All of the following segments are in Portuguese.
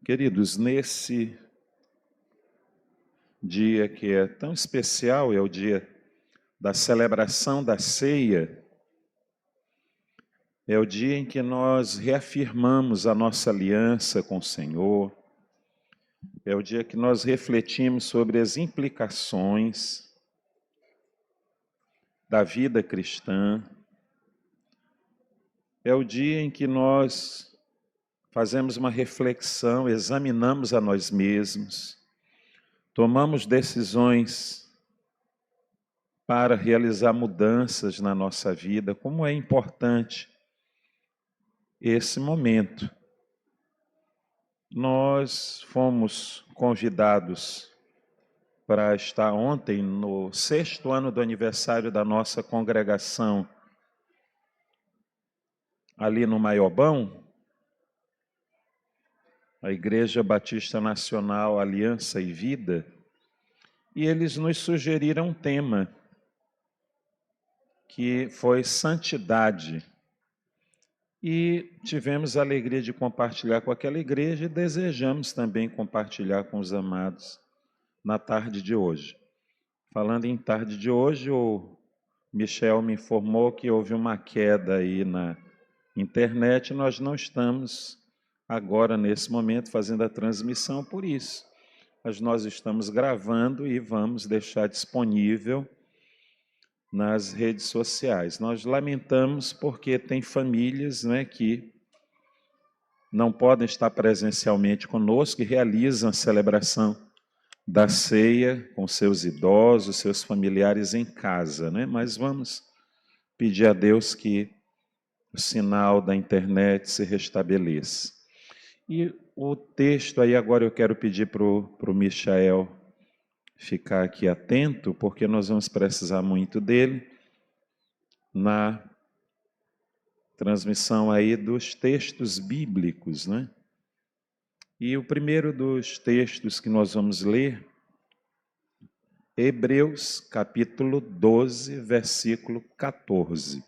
Queridos, nesse dia que é tão especial, é o dia da celebração da ceia, é o dia em que nós reafirmamos a nossa aliança com o Senhor, é o dia que nós refletimos sobre as implicações da vida cristã, é o dia em que nós fazemos uma reflexão, examinamos a nós mesmos, tomamos decisões para realizar mudanças na nossa vida. Como é importante esse momento. Nós fomos convidados para estar ontem no 6º ano do aniversário da nossa congregação ali no Maiobão, a Igreja Batista Nacional Aliança e Vida, e eles nos sugeriram um tema que foi santidade. E tivemos a alegria de compartilhar com aquela igreja e desejamos também compartilhar com os amados na tarde de hoje. Falando em tarde de hoje, o Michel me informou que houve uma queda aí na internet. Nós não estamos agora, nesse momento, fazendo a transmissão por isso. Mas nós estamos gravando e vamos deixar disponível nas redes sociais. Nós lamentamos porque tem famílias, que não podem estar presencialmente conosco e realizam a celebração da ceia com seus idosos, seus familiares em casa, Mas vamos pedir a Deus que o sinal da internet se restabeleça. E o texto aí agora eu quero pedir para o Michael ficar aqui atento, porque nós vamos precisar muito dele na transmissão aí dos textos bíblicos, E o primeiro dos textos que nós vamos ler, Hebreus capítulo 12, versículo 14.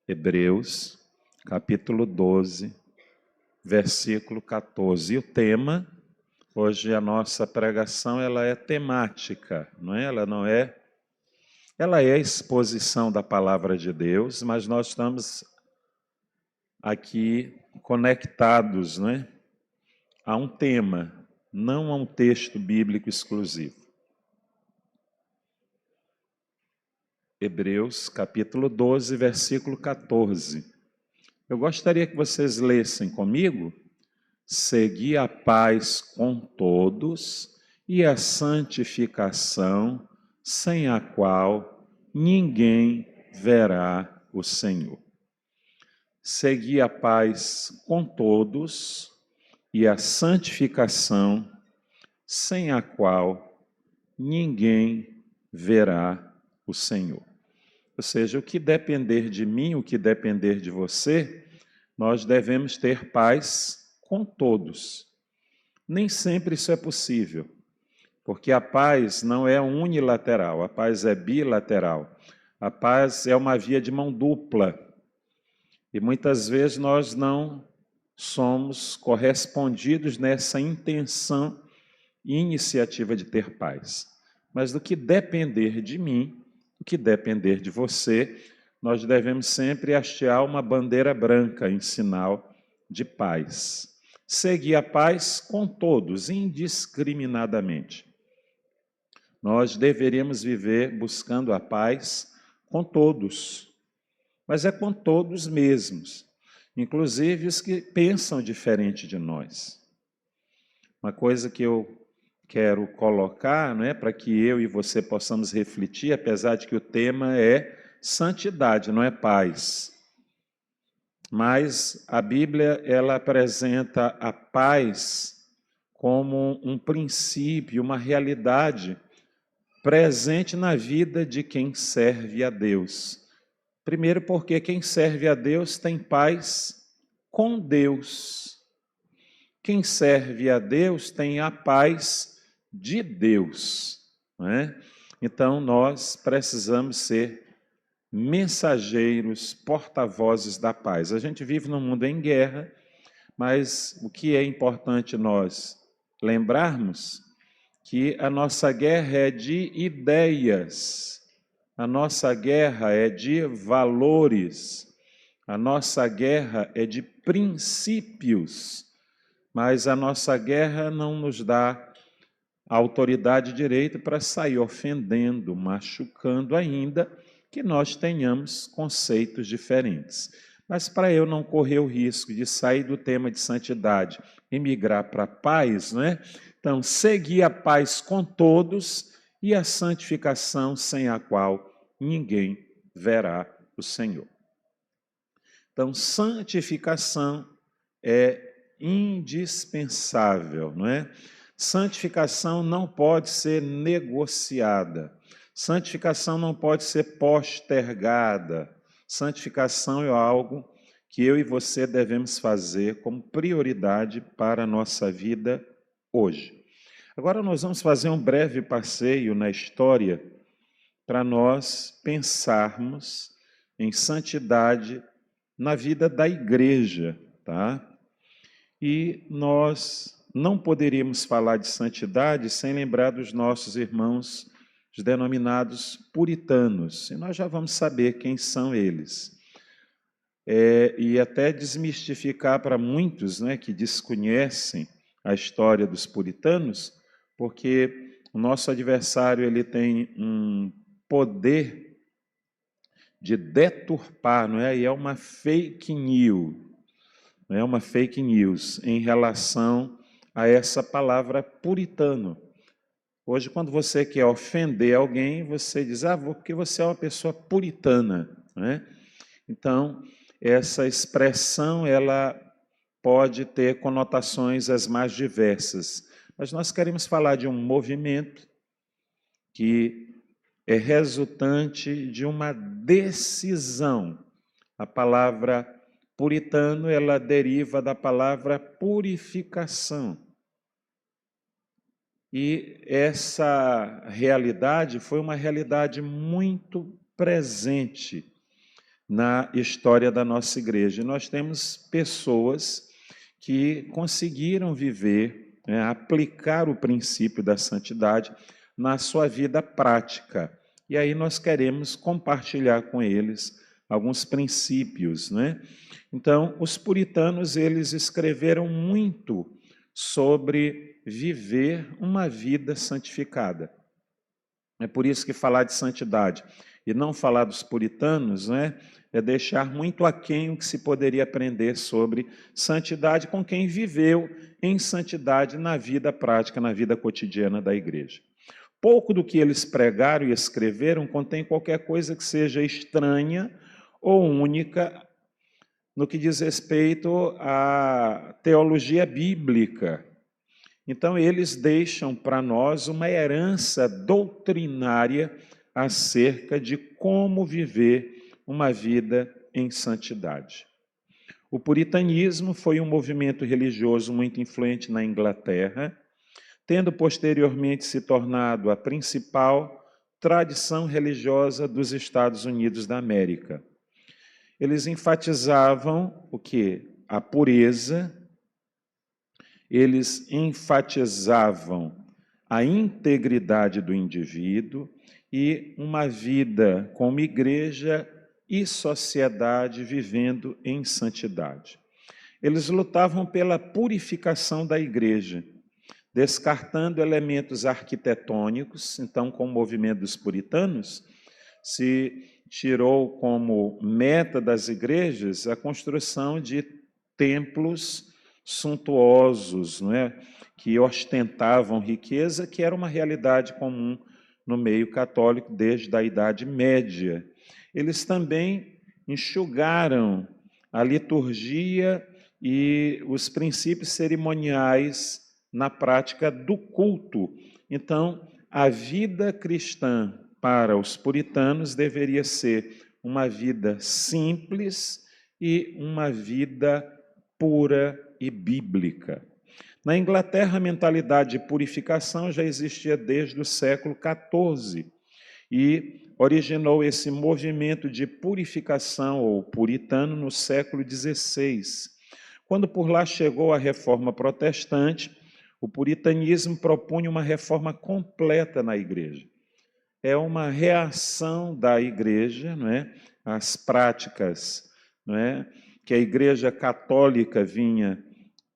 Hebreus capítulo 12, versículo 14. E o tema, hoje a nossa pregação, ela é temática, Ela é a exposição da palavra de Deus, mas nós estamos aqui conectados, a um tema, não a um texto bíblico exclusivo. Hebreus, capítulo 12, versículo 14. Eu gostaria que vocês lessem comigo. Segui a paz com todos e a santificação, sem a qual ninguém verá o Senhor. Segui a paz com todos e a santificação, sem a qual ninguém verá o Senhor. Ou seja, o que depender de mim, o que depender de você, nós devemos ter paz com todos. Nem sempre isso é possível, porque a paz não é unilateral, a paz é bilateral. A paz é uma via de mão dupla. E muitas vezes nós não somos correspondidos nessa intenção e iniciativa de ter paz. Mas do que depender de mim, do que depender de você, nós devemos sempre hastear uma bandeira branca em sinal de paz. Seguir a paz com todos, indiscriminadamente. Nós deveríamos viver buscando a paz com todos, mas é com todos mesmos, inclusive os que pensam diferente de nós. Uma coisa que eu quero colocar, para que eu e você possamos refletir, apesar de que o tema é santidade, não é paz. Mas a Bíblia, ela apresenta a paz como um princípio, uma realidade presente na vida de quem serve a Deus. Primeiro porque quem serve a Deus tem paz com Deus. Quem serve a Deus tem a paz de Deus, Então nós precisamos ser mensageiros, porta-vozes da paz. A gente vive num mundo em guerra, Mas o que é importante nós lembrarmos que a nossa guerra é de ideias, a nossa guerra é de valores, a nossa guerra é de princípios, mas a nossa guerra não nos dá autoridade e direito para sair ofendendo, machucando, ainda que nós tenhamos conceitos diferentes. Mas para eu não correr o risco de sair do tema de santidade e migrar para a paz, né? Então, seguir a paz com todos e a santificação sem a qual ninguém verá o Senhor. Então, santificação é indispensável, não é? Santificação não pode ser negociada. Santificação não pode ser postergada. Santificação é algo que eu e você devemos fazer como prioridade para a nossa vida hoje. Agora nós vamos fazer um breve passeio na história para nós pensarmos em santidade na vida da igreja, tá? E nós não poderíamos falar de santidade sem lembrar dos nossos irmãos, os denominados puritanos. E nós já vamos saber quem são eles. E até desmistificar para muitos, né, que desconhecem a história dos puritanos, porque o nosso adversário ele tem um poder de deturpar, não é? E é uma fake news, não é uma fake news em relação a essa palavra puritano. Hoje, quando você quer ofender alguém, você diz, porque você é uma pessoa puritana, né? Então, essa expressão, ela pode ter conotações as mais diversas, mas nós queremos falar de um movimento que é resultante de uma decisão. A palavra puritano, ela deriva da palavra purificação. E essa realidade foi uma realidade muito presente na história da nossa igreja. E nós temos pessoas que conseguiram viver, aplicar o princípio da santidade na sua vida prática. E aí nós queremos compartilhar com eles alguns princípios, né? Então, os puritanos, eles escreveram muito sobre viver uma vida santificada. É por isso que falar de santidade e não falar dos puritanos, né, é deixar muito aquém o que se poderia aprender sobre santidade com quem viveu em santidade na vida prática, na vida cotidiana da igreja. Pouco do que eles pregaram e escreveram contém qualquer coisa que seja estranha ou única no que diz respeito à teologia bíblica. Então, eles deixam para nós uma herança doutrinária acerca de como viver uma vida em santidade. O puritanismo foi um movimento religioso muito influente na Inglaterra, tendo posteriormente se tornado a principal tradição religiosa dos Estados Unidos da América. Eles enfatizavam o quê? A pureza, eles enfatizavam a integridade do indivíduo e uma vida como igreja e sociedade vivendo em santidade. Eles lutavam pela purificação da igreja, descartando elementos arquitetônicos. Então, com o movimento dos puritanos, se tirou como meta das igrejas a construção de templos suntuosos, não é? Que ostentavam riqueza, que era uma realidade comum no meio católico desde a Idade Média. Eles também enxugaram a liturgia e os princípios cerimoniais na prática do culto. Então, a vida cristã para os puritanos deveria ser uma vida simples e uma vida pura e bíblica. Na Inglaterra, a mentalidade de purificação já existia desde o século XIV e originou esse movimento de purificação ou puritano no século XVI, Quando por lá chegou a reforma protestante, o puritanismo propunha uma reforma completa na igreja. É uma reação da igreja, não é, às práticas, não é, que a igreja católica vinha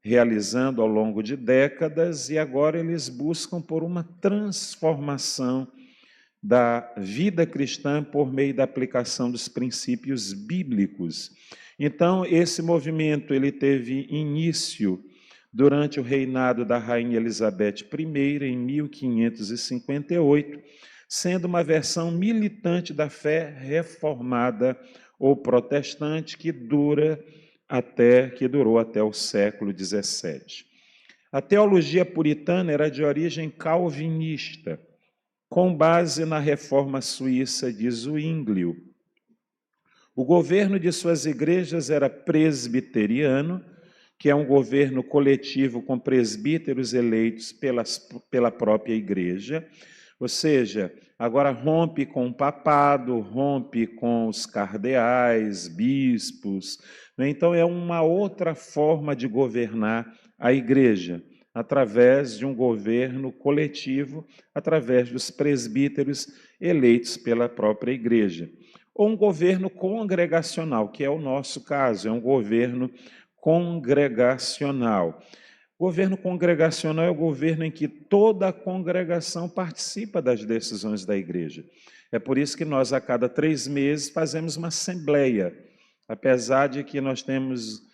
realizando ao longo de décadas, e agora eles buscam por uma transformação da vida cristã por meio da aplicação dos princípios bíblicos. Então, esse movimento ele teve início durante o reinado da rainha Elizabeth I, em 1558, sendo uma versão militante da fé reformada ou protestante que durou até o século XVII. A teologia puritana era de origem calvinista, com base na reforma suíça de Zwinglio. O governo de suas igrejas era presbiteriano, que é um governo coletivo com presbíteros eleitos pela própria igreja, ou seja, agora rompe com o papado, rompe com os cardeais, bispos, né? Então é uma outra forma de governar a igreja, através de um governo coletivo, através dos presbíteros eleitos pela própria igreja. Ou um governo congregacional, que é o nosso caso, é um governo congregacional. Governo congregacional é o governo em que toda a congregação participa das decisões da igreja. É por isso que nós, a cada 3 meses, fazemos uma assembleia, apesar de que nós temos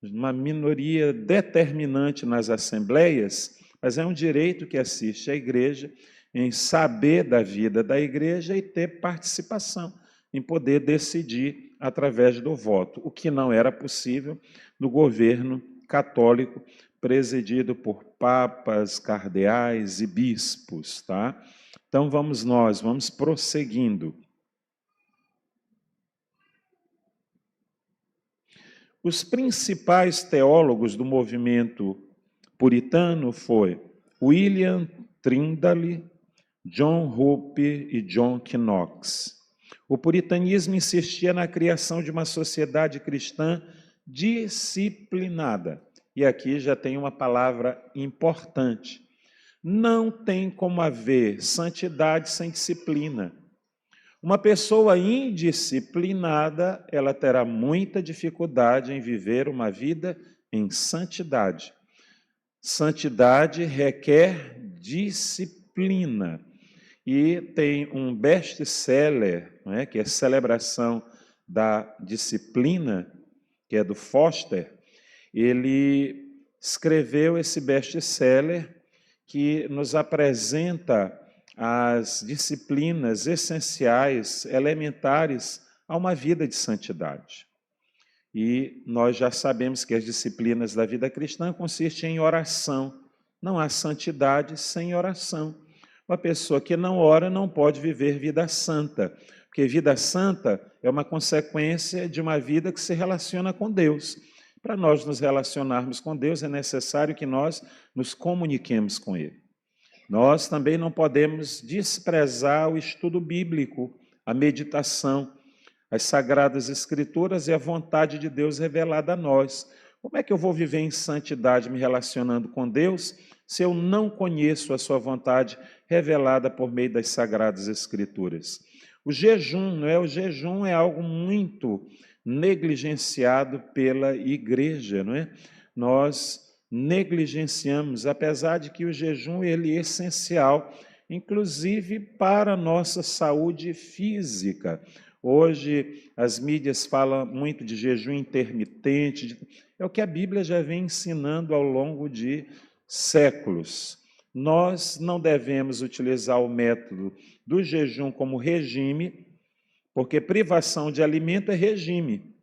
uma minoria determinante nas assembleias, mas é um direito que assiste à igreja em saber da vida da igreja e ter participação, em poder decidir através do voto, o que não era possível no governo católico presidido por papas, cardeais e bispos, tá? Então vamos prosseguindo. Os principais teólogos do movimento puritano foi William Tyndale, John Hope e John Knox. O puritanismo insistia na criação de uma sociedade cristã disciplinada. E aqui já tem uma palavra importante. Não tem como haver santidade sem disciplina. Uma pessoa indisciplinada, ela terá muita dificuldade em viver uma vida em santidade. Santidade requer disciplina. E tem um best-seller, né, que é Celebração da Disciplina, que é do Foster. Ele escreveu esse best-seller que nos apresenta as disciplinas essenciais, elementares a uma vida de santidade. E nós já sabemos que as disciplinas da vida cristã consistem em oração. Não há santidade sem oração. Uma pessoa que não ora não pode viver vida santa, porque vida santa é uma consequência de uma vida que se relaciona com Deus. Para nós nos relacionarmos com Deus, é necessário que nós nos comuniquemos com Ele. Nós também não podemos desprezar o estudo bíblico, a meditação, as Sagradas Escrituras e a vontade de Deus revelada a nós. Como é que eu vou viver em santidade me relacionando com Deus se eu não conheço a sua vontade revelada por meio das Sagradas Escrituras? O jejum, não é? O jejum é algo muito negligenciado pela igreja, não é? Nós negligenciamos, apesar de que o jejum ele é essencial, inclusive para a nossa saúde física. Hoje as mídias falam muito de jejum intermitente, é o que a Bíblia já vem ensinando ao longo de séculos. Nós não devemos utilizar o método do jejum como regime, porque privação de alimento é regime.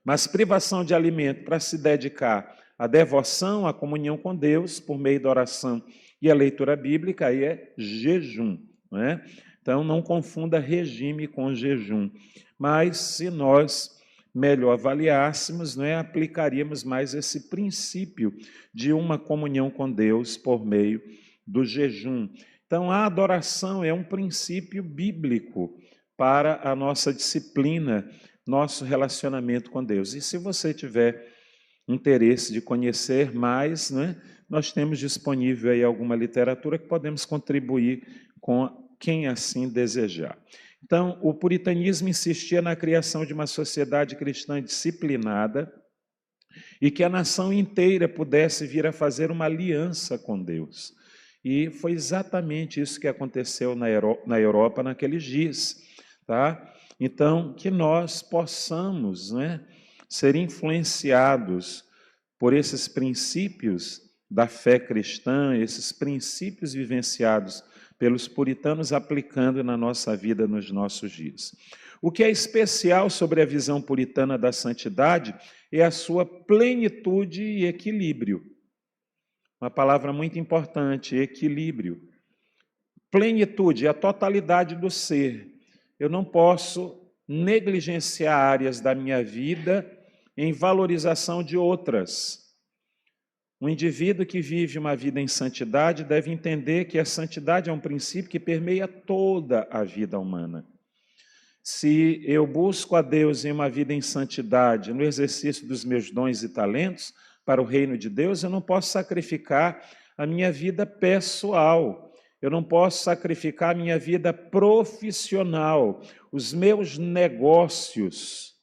Mas privação de alimento para se dedicar à devoção, à comunhão com Deus, por meio da oração e a leitura bíblica, aí é jejum, não é? Então, não confunda regime com jejum. Mas, se nós melhor avaliássemos, não é, aplicaríamos mais esse princípio de uma comunhão com Deus por meio do jejum. Então, a adoração é um princípio bíblico para a nossa disciplina, nosso relacionamento com Deus. E se você tiver interesse de conhecer mais, né, nós temos disponível aí alguma literatura que podemos contribuir com quem assim desejar. Então, o puritanismo insistia na criação de uma sociedade cristã disciplinada e que a nação inteira pudesse vir a fazer uma aliança com Deus. E foi exatamente isso que aconteceu na Europa naqueles dias, tá? Então, que nós possamos, né, ser influenciados por esses princípios da fé cristã, esses princípios vivenciados pelos puritanos, aplicando na nossa vida nos nossos dias. O que é especial sobre a visão puritana da santidade é a sua plenitude e equilíbrio. Uma palavra muito importante, equilíbrio. Plenitude, a totalidade do ser. Eu não posso negligenciar áreas da minha vida em valorização de outras. Um indivíduo que vive uma vida em santidade deve entender que a santidade é um princípio que permeia toda a vida humana. Se eu busco a Deus em uma vida em santidade, no exercício dos meus dons e talentos para o reino de Deus, eu não posso sacrificar a minha vida pessoal, eu não posso sacrificar a minha vida profissional, os meus negócios.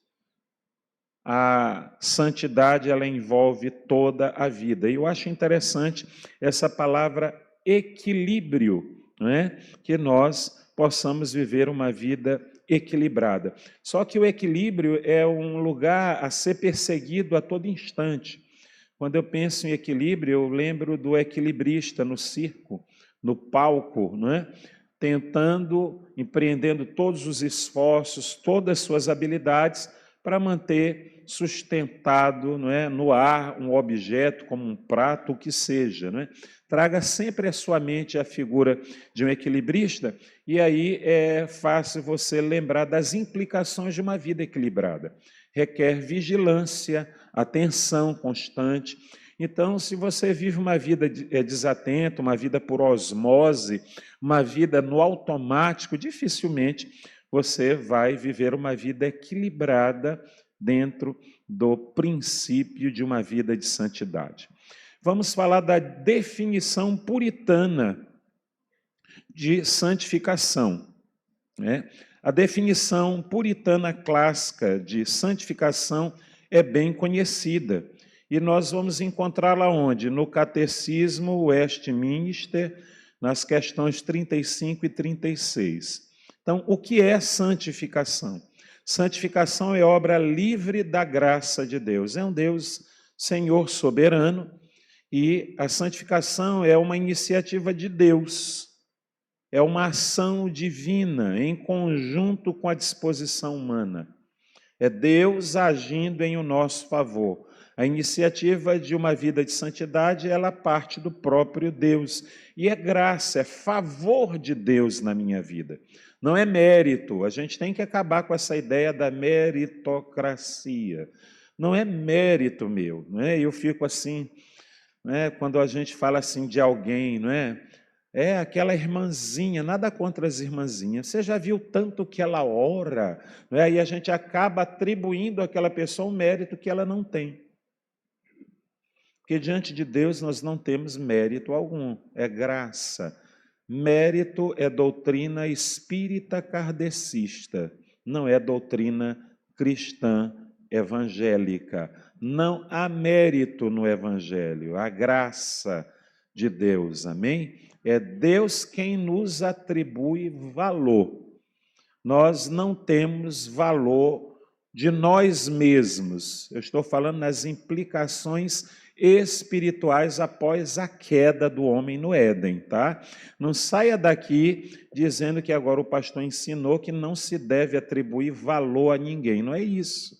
A santidade, ela envolve toda a vida. E eu acho interessante essa palavra equilíbrio, não é? Que nós possamos viver uma vida equilibrada. Só que o equilíbrio é um lugar a ser perseguido a todo instante. Quando eu penso em equilíbrio, eu lembro do equilibrista no circo, no palco, não é? Empreendendo todos os esforços, todas as suas habilidades para manter sustentado, não é, no ar um objeto como um prato, o que seja, não é? Traga sempre à sua mente a figura de um equilibrista e aí é fácil você lembrar das implicações de uma vida equilibrada. Requer vigilância, atenção constante. Então, se você vive uma vida desatenta, uma vida por osmose, uma vida no automático, dificilmente você vai viver uma vida equilibrada dentro do princípio de uma vida de santidade. Vamos falar da definição puritana de santificação, né? A definição puritana clássica de santificação é bem conhecida e nós vamos encontrá-la onde? No Catecismo Westminster, nas questões 35 e 36. Então, o que é santificação? Santificação é obra livre da graça de Deus. É um Deus Senhor soberano e a santificação é uma iniciativa de Deus. É uma ação divina em conjunto com a disposição humana. É Deus agindo em o nosso favor. A iniciativa de uma vida de santidade, ela parte do próprio Deus. E é graça, é favor de Deus na minha vida. Não é mérito. A gente tem que acabar com essa ideia da meritocracia. Não é mérito meu, não é? Eu fico assim, não é? Quando a gente fala assim de alguém, não é? É aquela irmãzinha, nada contra as irmãzinhas. Você já viu tanto que ela ora, não é? E a gente acaba atribuindo àquela pessoa um mérito que ela não tem. Porque diante de Deus nós não temos mérito algum, é graça. Mérito é doutrina espírita kardecista, não é doutrina cristã evangélica. Não há mérito no evangelho, há graça de Deus, amém? É Deus quem nos atribui valor. Nós não temos valor de nós mesmos. Eu estou falando nas implicações espirituais após a queda do homem no Éden, tá? Não saia daqui dizendo que agora o pastor ensinou que não se deve atribuir valor a ninguém. Não é isso.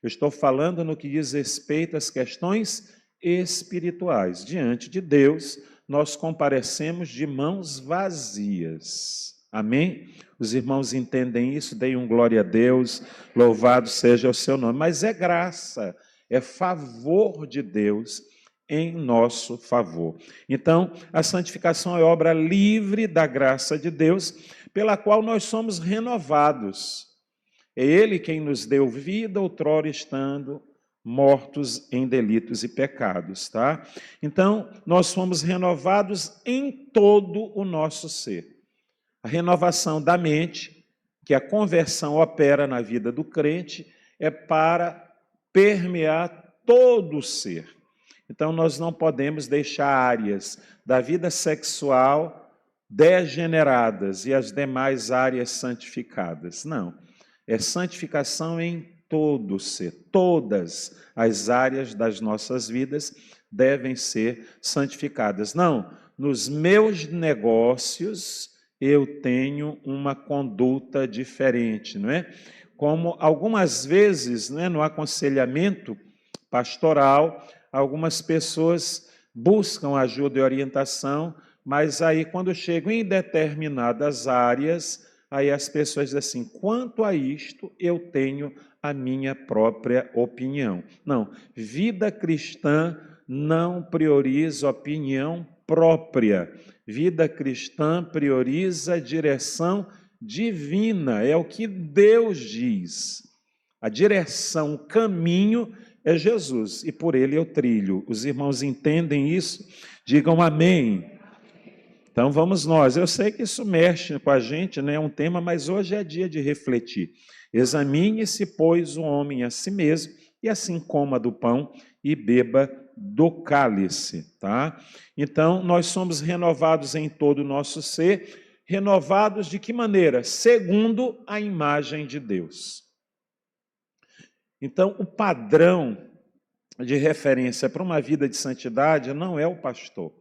Eu estou falando no que diz respeito às questões espirituais. Diante de Deus, nós comparecemos de mãos vazias. Amém? Os irmãos entendem isso, deem um glória a Deus, louvado seja o seu nome. Mas é graça, é favor de Deus em nosso favor. Então, a santificação é obra livre da graça de Deus, pela qual nós somos renovados. É Ele quem nos deu vida, outrora estando mortos em delitos e pecados, tá? Então, nós fomos renovados em todo o nosso ser. A renovação da mente, que a conversão opera na vida do crente, é para permear todo o ser. Então, nós não podemos deixar áreas da vida sexual degeneradas e as demais áreas santificadas. Não. É santificação em todo ser. Todas as áreas das nossas vidas devem ser santificadas. Não, nos meus negócios eu tenho uma conduta diferente, não é? Como algumas vezes, não é, no aconselhamento pastoral, algumas pessoas buscam ajuda e orientação, mas aí quando chegam em determinadas áreas, aí as pessoas dizem assim, quanto a isto eu tenho a minha própria opinião. Não, vida cristã não prioriza opinião própria. Vida cristã prioriza direção divina, é o que Deus diz. A direção, o caminho é Jesus, e por ele eu trilho. Os irmãos entendem isso? Digam amém. Então vamos nós. Eu sei que isso mexe com a gente, né? É um tema, mas hoje é dia de refletir. Examine-se, pois, o homem a si mesmo, e assim coma do pão e beba do cálice, tá? Então, nós somos renovados em todo o nosso ser, renovados de que maneira? Segundo a imagem de Deus. Então, o padrão de referência para uma vida de santidade não é o pastor.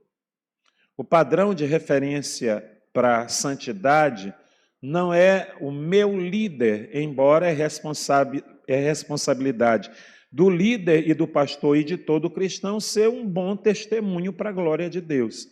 O padrão de referência para a santidade não é o meu líder, embora é responsabilidade do líder e do pastor e de todo cristão ser um bom testemunho para a glória de Deus.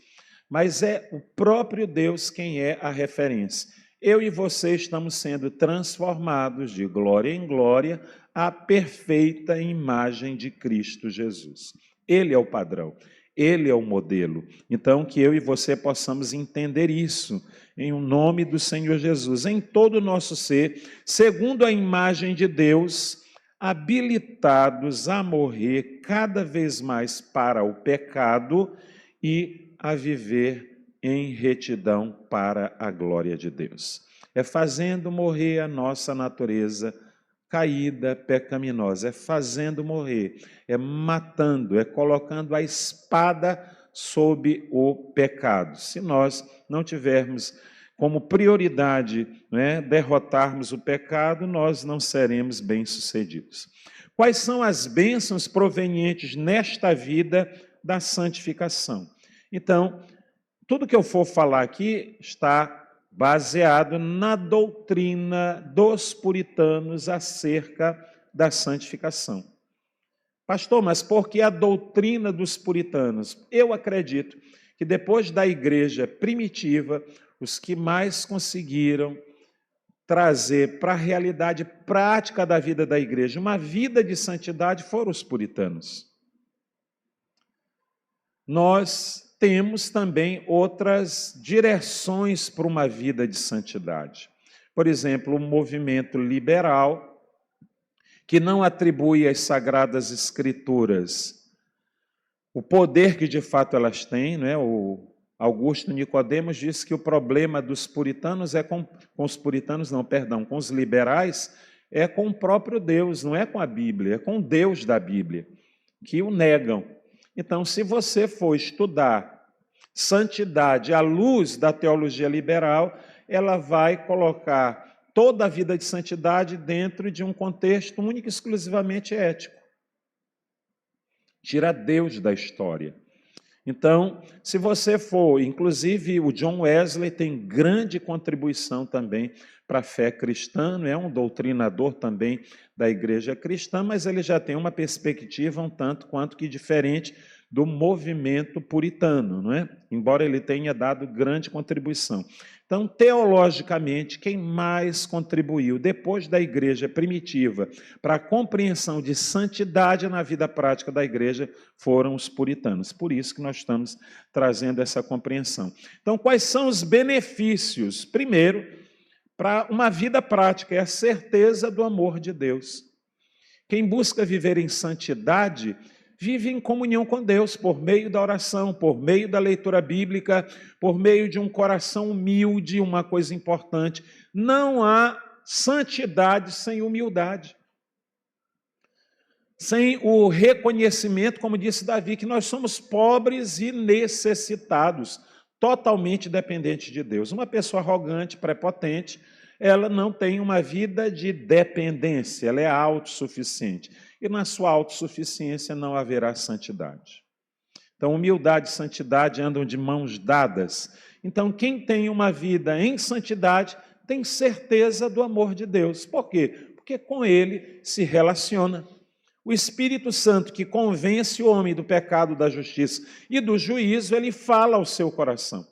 Mas é o próprio Deus quem é a referência. Eu e você estamos sendo transformados de glória em glória à perfeita imagem de Cristo Jesus. Ele é o padrão. Ele é o modelo. Então, que eu e você possamos entender isso, em o nome do Senhor Jesus, em todo o nosso ser, segundo a imagem de Deus, habilitados a morrer cada vez mais para o pecado e a viver em retidão para a glória de Deus. É fazendo morrer a nossa natureza caída, pecaminosa, é fazendo morrer, é matando, é colocando a espada sobre o pecado. Se nós não tivermos como prioridade, né, derrotarmos o pecado, nós não seremos bem-sucedidos. Quais são as bênçãos provenientes nesta vida da santificação? Então, tudo que eu for falar aqui está baseado na doutrina dos puritanos acerca da santificação. Pastor, mas por que a doutrina dos puritanos? Eu acredito que depois da igreja primitiva, os que mais conseguiram trazer para a realidade prática da vida da igreja uma vida de santidade foram os puritanos. Nós temos também outras direções para uma vida de santidade. Por exemplo, o movimento liberal, que não atribui às Sagradas Escrituras o poder que de fato elas têm, né? O Augusto Nicodemos disse que o problema dos puritanos é com os liberais, é com o próprio Deus, não é com a Bíblia, é com o Deus da Bíblia, que o negam. Então, se você for estudar santidade à luz da teologia liberal, ela vai colocar toda a vida de santidade dentro de um contexto único e exclusivamente ético. Tira Deus da história. Então, se você for, inclusive o John Wesley tem grande contribuição também para a fé cristã, é um doutrinador também da igreja cristã, mas ele já tem uma perspectiva um tanto quanto que diferente do movimento puritano, não é? Embora ele tenha dado grande contribuição. Então, teologicamente, quem mais contribuiu depois da igreja primitiva para a compreensão de santidade na vida prática da igreja foram os puritanos. Por isso que nós estamos trazendo essa compreensão. Então, quais são os benefícios? Primeiro, para uma vida prática, é a certeza do amor de Deus. Quem busca viver em santidade, vive em comunhão com Deus, por meio da oração, por meio da leitura bíblica, por meio de um coração humilde, uma coisa importante. Não há santidade sem humildade. Sem o reconhecimento, como disse Davi, que nós somos pobres e necessitados, totalmente dependentes de Deus. Uma pessoa arrogante, prepotente, ela não tem uma vida de dependência, ela é autossuficiente. E na sua autossuficiência não haverá santidade. Então, humildade e santidade andam de mãos dadas. Então, quem tem uma vida em santidade tem certeza do amor de Deus. Por quê? Porque com ele se relaciona. O Espírito Santo, que convence o homem do pecado, da justiça e do juízo, ele fala ao seu coração.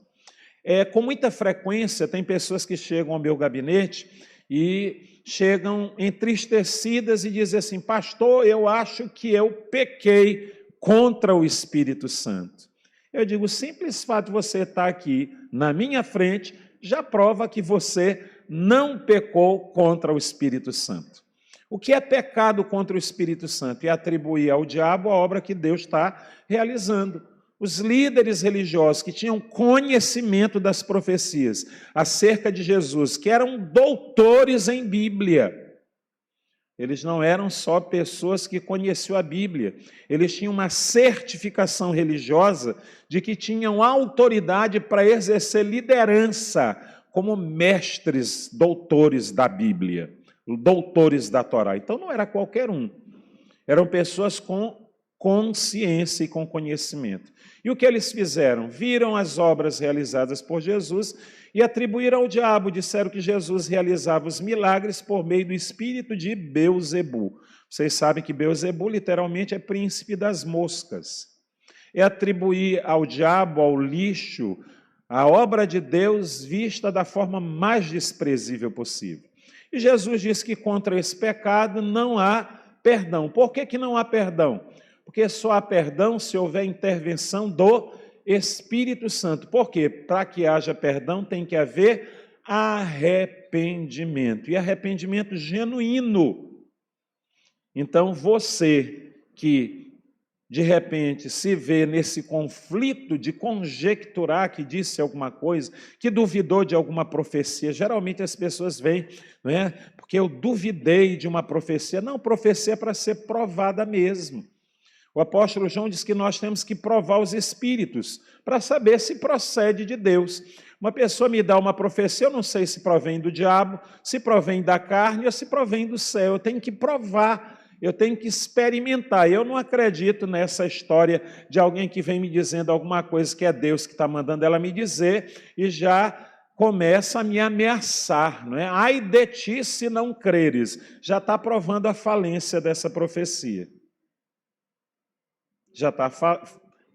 Com muita frequência, tem pessoas que chegam ao meu gabinete e chegam entristecidas e dizem assim: pastor, eu acho que eu pequei contra o Espírito Santo. Eu digo, o simples fato de você estar aqui na minha frente já prova que você não pecou contra o Espírito Santo. O que é pecado contra o Espírito Santo? É atribuir ao diabo a obra que Deus está realizando. Os líderes religiosos que tinham conhecimento das profecias acerca de Jesus, que eram doutores em Bíblia, eles não eram só pessoas que conheciam a Bíblia, eles tinham uma certificação religiosa de que tinham autoridade para exercer liderança como mestres, doutores da Bíblia, doutores da Torá. Então não era qualquer um, eram pessoas com consciência e com conhecimento. E o que eles fizeram? Viram as obras realizadas por Jesus e atribuíram ao diabo, disseram que Jesus realizava os milagres por meio do espírito de Beelzebu. Vocês sabem que Beelzebu literalmente é príncipe das moscas. É atribuir ao diabo, ao lixo, a obra de Deus vista da forma mais desprezível possível. E Jesus disse que contra esse pecado não há perdão. Por que não há perdão? Porque só há perdão se houver intervenção do Espírito Santo. Por quê? Para que haja perdão tem que haver arrependimento. E arrependimento genuíno. Então você que de repente se vê nesse conflito de conjecturar que disse alguma coisa, que duvidou de alguma profecia, geralmente as pessoas vêm, não é? Porque eu duvidei de uma profecia. Não, profecia é para ser provada mesmo. O apóstolo João diz que nós temos que provar os espíritos para saber se procede de Deus. Uma pessoa me dá uma profecia, eu não sei se provém do diabo, se provém da carne ou se provém do céu. Eu tenho que provar. Eu tenho que experimentar. Eu não acredito nessa história de alguém que vem me dizendo alguma coisa que é Deus que está mandando ela me dizer e já começa a me ameaçar, não é? Ai de ti se não creres. Já está provando a falência dessa profecia. Já está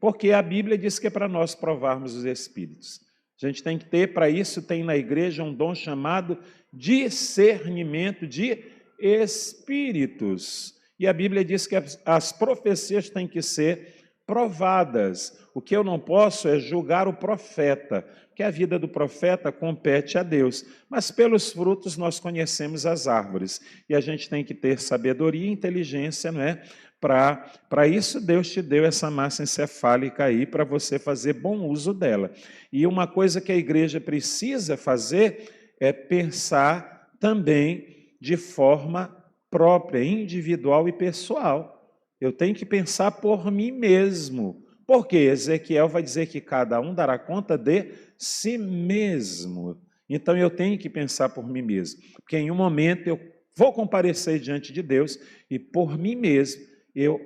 porque a Bíblia diz que é para nós provarmos os espíritos. A gente tem que ter, para isso tem na igreja um dom chamado discernimento de espíritos. E a Bíblia diz que as profecias têm que ser provadas. O que eu não posso é julgar o profeta, porque a vida do profeta compete a Deus. Mas pelos frutos nós conhecemos as árvores. E a gente tem que ter sabedoria e inteligência, não é? Para isso Deus te deu essa massa encefálica aí, para você fazer bom uso dela. E uma coisa que a igreja precisa fazer é pensar também de forma própria, individual e pessoal. Eu tenho que pensar por mim mesmo. Porque Ezequiel vai dizer que cada um dará conta de si mesmo. Então eu tenho que pensar por mim mesmo. Porque em um momento eu vou comparecer diante de Deus e por mim mesmo eu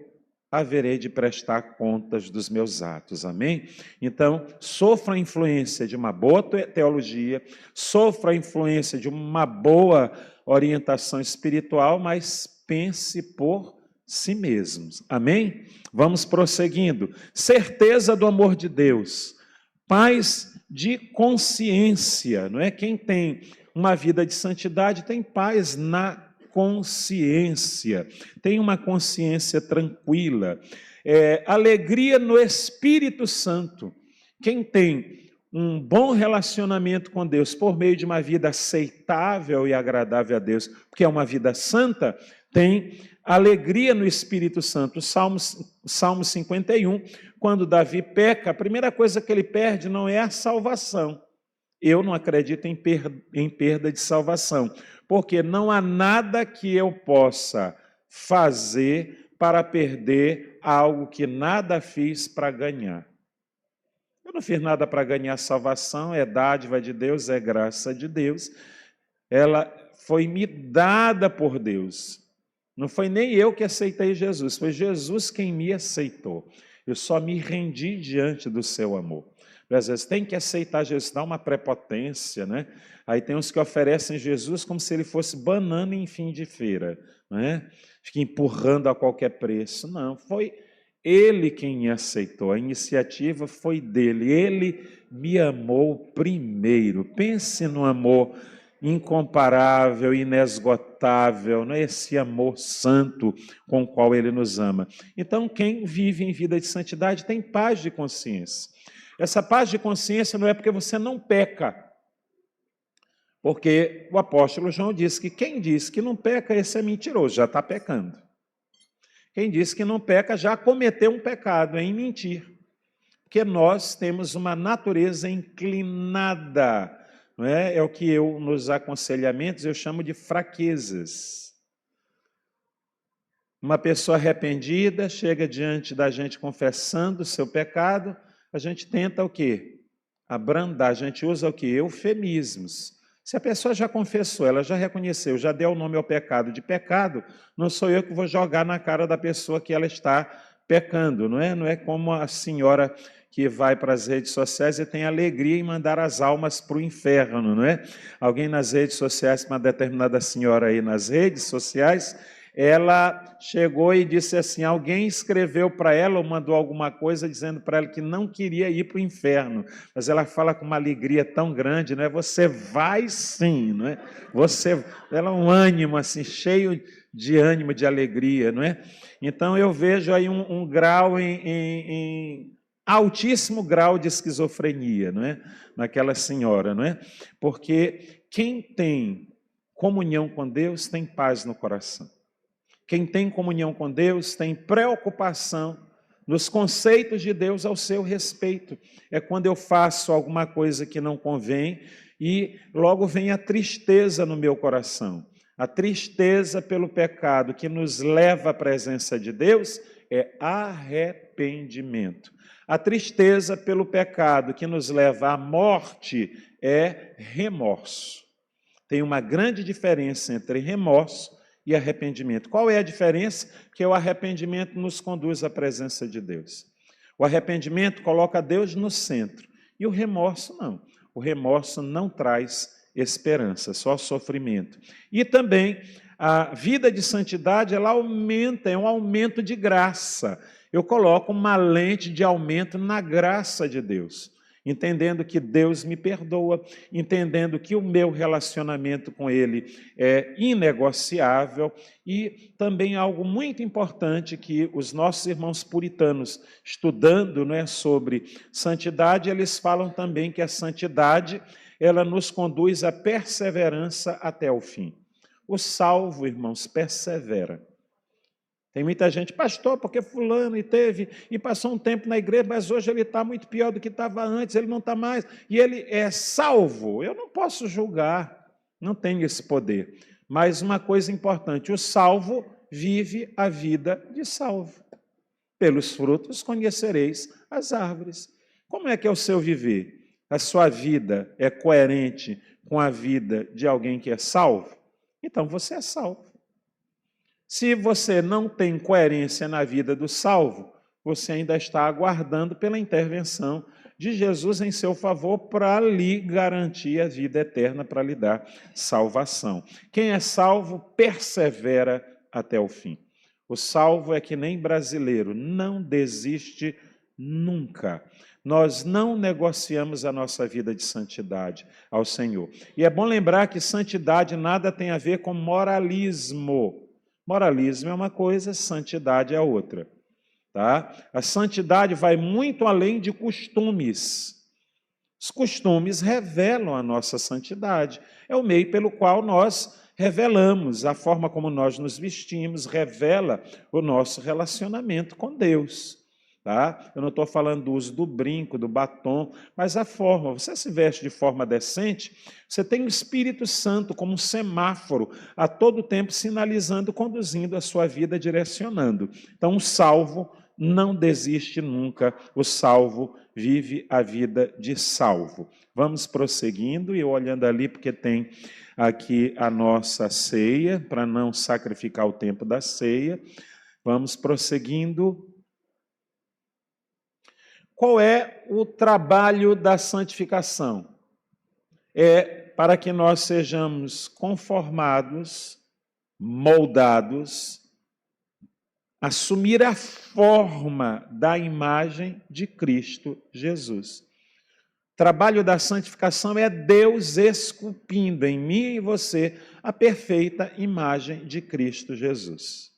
haverei de prestar contas dos meus atos, amém? Então, sofra a influência de uma boa teologia, sofra a influência de uma boa orientação espiritual, mas pense por si mesmos, amém? Vamos prosseguindo. Certeza do amor de Deus, paz de consciência, não é? Quem tem uma vida de santidade tem paz na consciência, tem uma consciência tranquila, alegria no Espírito Santo. Quem tem um bom relacionamento com Deus por meio de uma vida aceitável e agradável a Deus, porque é uma vida santa, tem alegria no Espírito Santo. Salmo 51, quando Davi peca, a primeira coisa que ele perde não é a salvação. Eu não acredito em perda de salvação, porque não há nada que eu possa fazer para perder algo que nada fiz para ganhar. Eu não fiz nada para ganhar salvação, é dádiva de Deus, é graça de Deus. Ela foi me dada por Deus. Não foi nem eu que aceitei Jesus, foi Jesus quem me aceitou. Eu só me rendi diante do seu amor. Às vezes tem que aceitar Jesus, dá uma prepotência, né? Aí tem uns que oferecem Jesus como se ele fosse banana em fim de feira, né? Fica empurrando a qualquer preço. Não, foi ele quem me aceitou, a iniciativa foi dele, ele me amou primeiro. Pense no amor incomparável, inesgotável, né? Esse amor santo com o qual ele nos ama. Então, quem vive em vida de santidade tem paz de consciência. Essa paz de consciência não é porque você não peca, porque o apóstolo João disse que quem diz que não peca, esse é mentiroso, já está pecando. Quem diz que não peca já cometeu um pecado, é em mentir. Porque nós temos uma natureza inclinada, não é? É o que eu, nos aconselhamentos, eu chamo de fraquezas. Uma pessoa arrependida chega diante da gente confessando o seu pecado, a gente tenta o quê? Abrandar, a gente usa o quê? Eufemismos. Se a pessoa já confessou, ela já reconheceu, já deu o nome ao pecado de pecado, não sou eu que vou jogar na cara da pessoa que ela está pecando, não é? Não é como a senhora que vai para as redes sociais e tem alegria em mandar as almas para o inferno, não é? Alguém nas redes sociais, uma determinada senhora aí nas redes sociais, ela chegou e disse assim, alguém escreveu para ela ou mandou alguma coisa dizendo para ela que não queria ir para o inferno, mas ela fala com uma alegria tão grande, não é? Você vai sim, não é? Ela é um ânimo assim, cheio de ânimo, de alegria, não é? Então eu vejo aí um grau em altíssimo grau de esquizofrenia, não é? Naquela senhora, não é? Porque quem tem comunhão com Deus tem paz no coração. Quem tem comunhão com Deus tem preocupação nos conceitos de Deus ao seu respeito. É quando eu faço alguma coisa que não convém e logo vem a tristeza no meu coração. A tristeza pelo pecado que nos leva à presença de Deus é arrependimento. A tristeza pelo pecado que nos leva à morte é remorso. Tem uma grande diferença entre remorso e arrependimento. Qual é a diferença? Que o arrependimento nos conduz à presença de Deus. O arrependimento coloca Deus no centro. E o remorso não. O remorso não traz esperança, só sofrimento. E também a vida de santidade, ela aumenta, é um aumento de graça. Eu coloco uma lente de aumento na graça de Deus, entendendo que Deus me perdoa, entendendo que o meu relacionamento com Ele é inegociável e também algo muito importante que os nossos irmãos puritanos, estudando, não é, sobre santidade, eles falam também que a santidade, ela nos conduz à perseverança até o fim. O salvo, irmãos, persevera. Tem muita gente, pastor, porque fulano e passou um tempo na igreja, mas hoje ele está muito pior do que estava antes, ele não está mais, e ele é salvo. Eu não posso julgar, não tenho esse poder. Mas uma coisa importante, o salvo vive a vida de salvo. Pelos frutos conhecereis as árvores. Como é que é o seu viver? A sua vida é coerente com a vida de alguém que é salvo? Então você é salvo. Se você não tem coerência na vida do salvo, você ainda está aguardando pela intervenção de Jesus em seu favor para lhe garantir a vida eterna, para lhe dar salvação. Quem é salvo persevera até o fim. O salvo é que nem brasileiro, não desiste nunca. Nós não negociamos a nossa vida de santidade ao Senhor. E é bom lembrar que santidade nada tem a ver com moralismo. Moralismo é uma coisa, santidade é outra. Tá? A santidade vai muito além de costumes. Os costumes revelam a nossa santidade. É o meio pelo qual nós revelamos. A forma como nós nos vestimos revela o nosso relacionamento com Deus. Tá? Eu não estou falando do uso do brinco, do batom, mas a forma. Você se veste de forma decente, você tem o Espírito Santo como um semáforo, a todo tempo sinalizando, conduzindo a sua vida, direcionando. Então, o salvo não desiste nunca, o salvo vive a vida de salvo. Vamos prosseguindo e olhando ali, porque tem aqui a nossa ceia, para não sacrificar o tempo da ceia. Vamos prosseguindo. Qual é o trabalho da santificação? É para que nós sejamos conformados, moldados, assumir a forma da imagem de Cristo Jesus. O trabalho da santificação é Deus esculpindo em mim e em você a perfeita imagem de Cristo Jesus.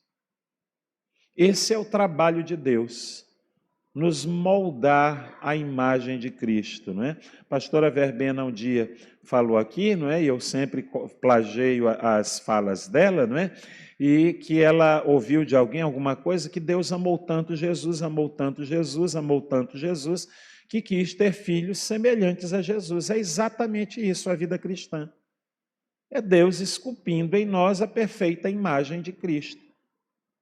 Esse é o trabalho de Deus, nos moldar à imagem de Cristo, não é? A pastora Verbena um dia falou aqui, não é? E eu sempre plageio as falas dela, não é? E que ela ouviu de alguém alguma coisa que Deus amou tanto Jesus, amou tanto Jesus, amou tanto Jesus, que quis ter filhos semelhantes a Jesus. É exatamente isso a vida cristã. É Deus esculpindo em nós a perfeita imagem de Cristo.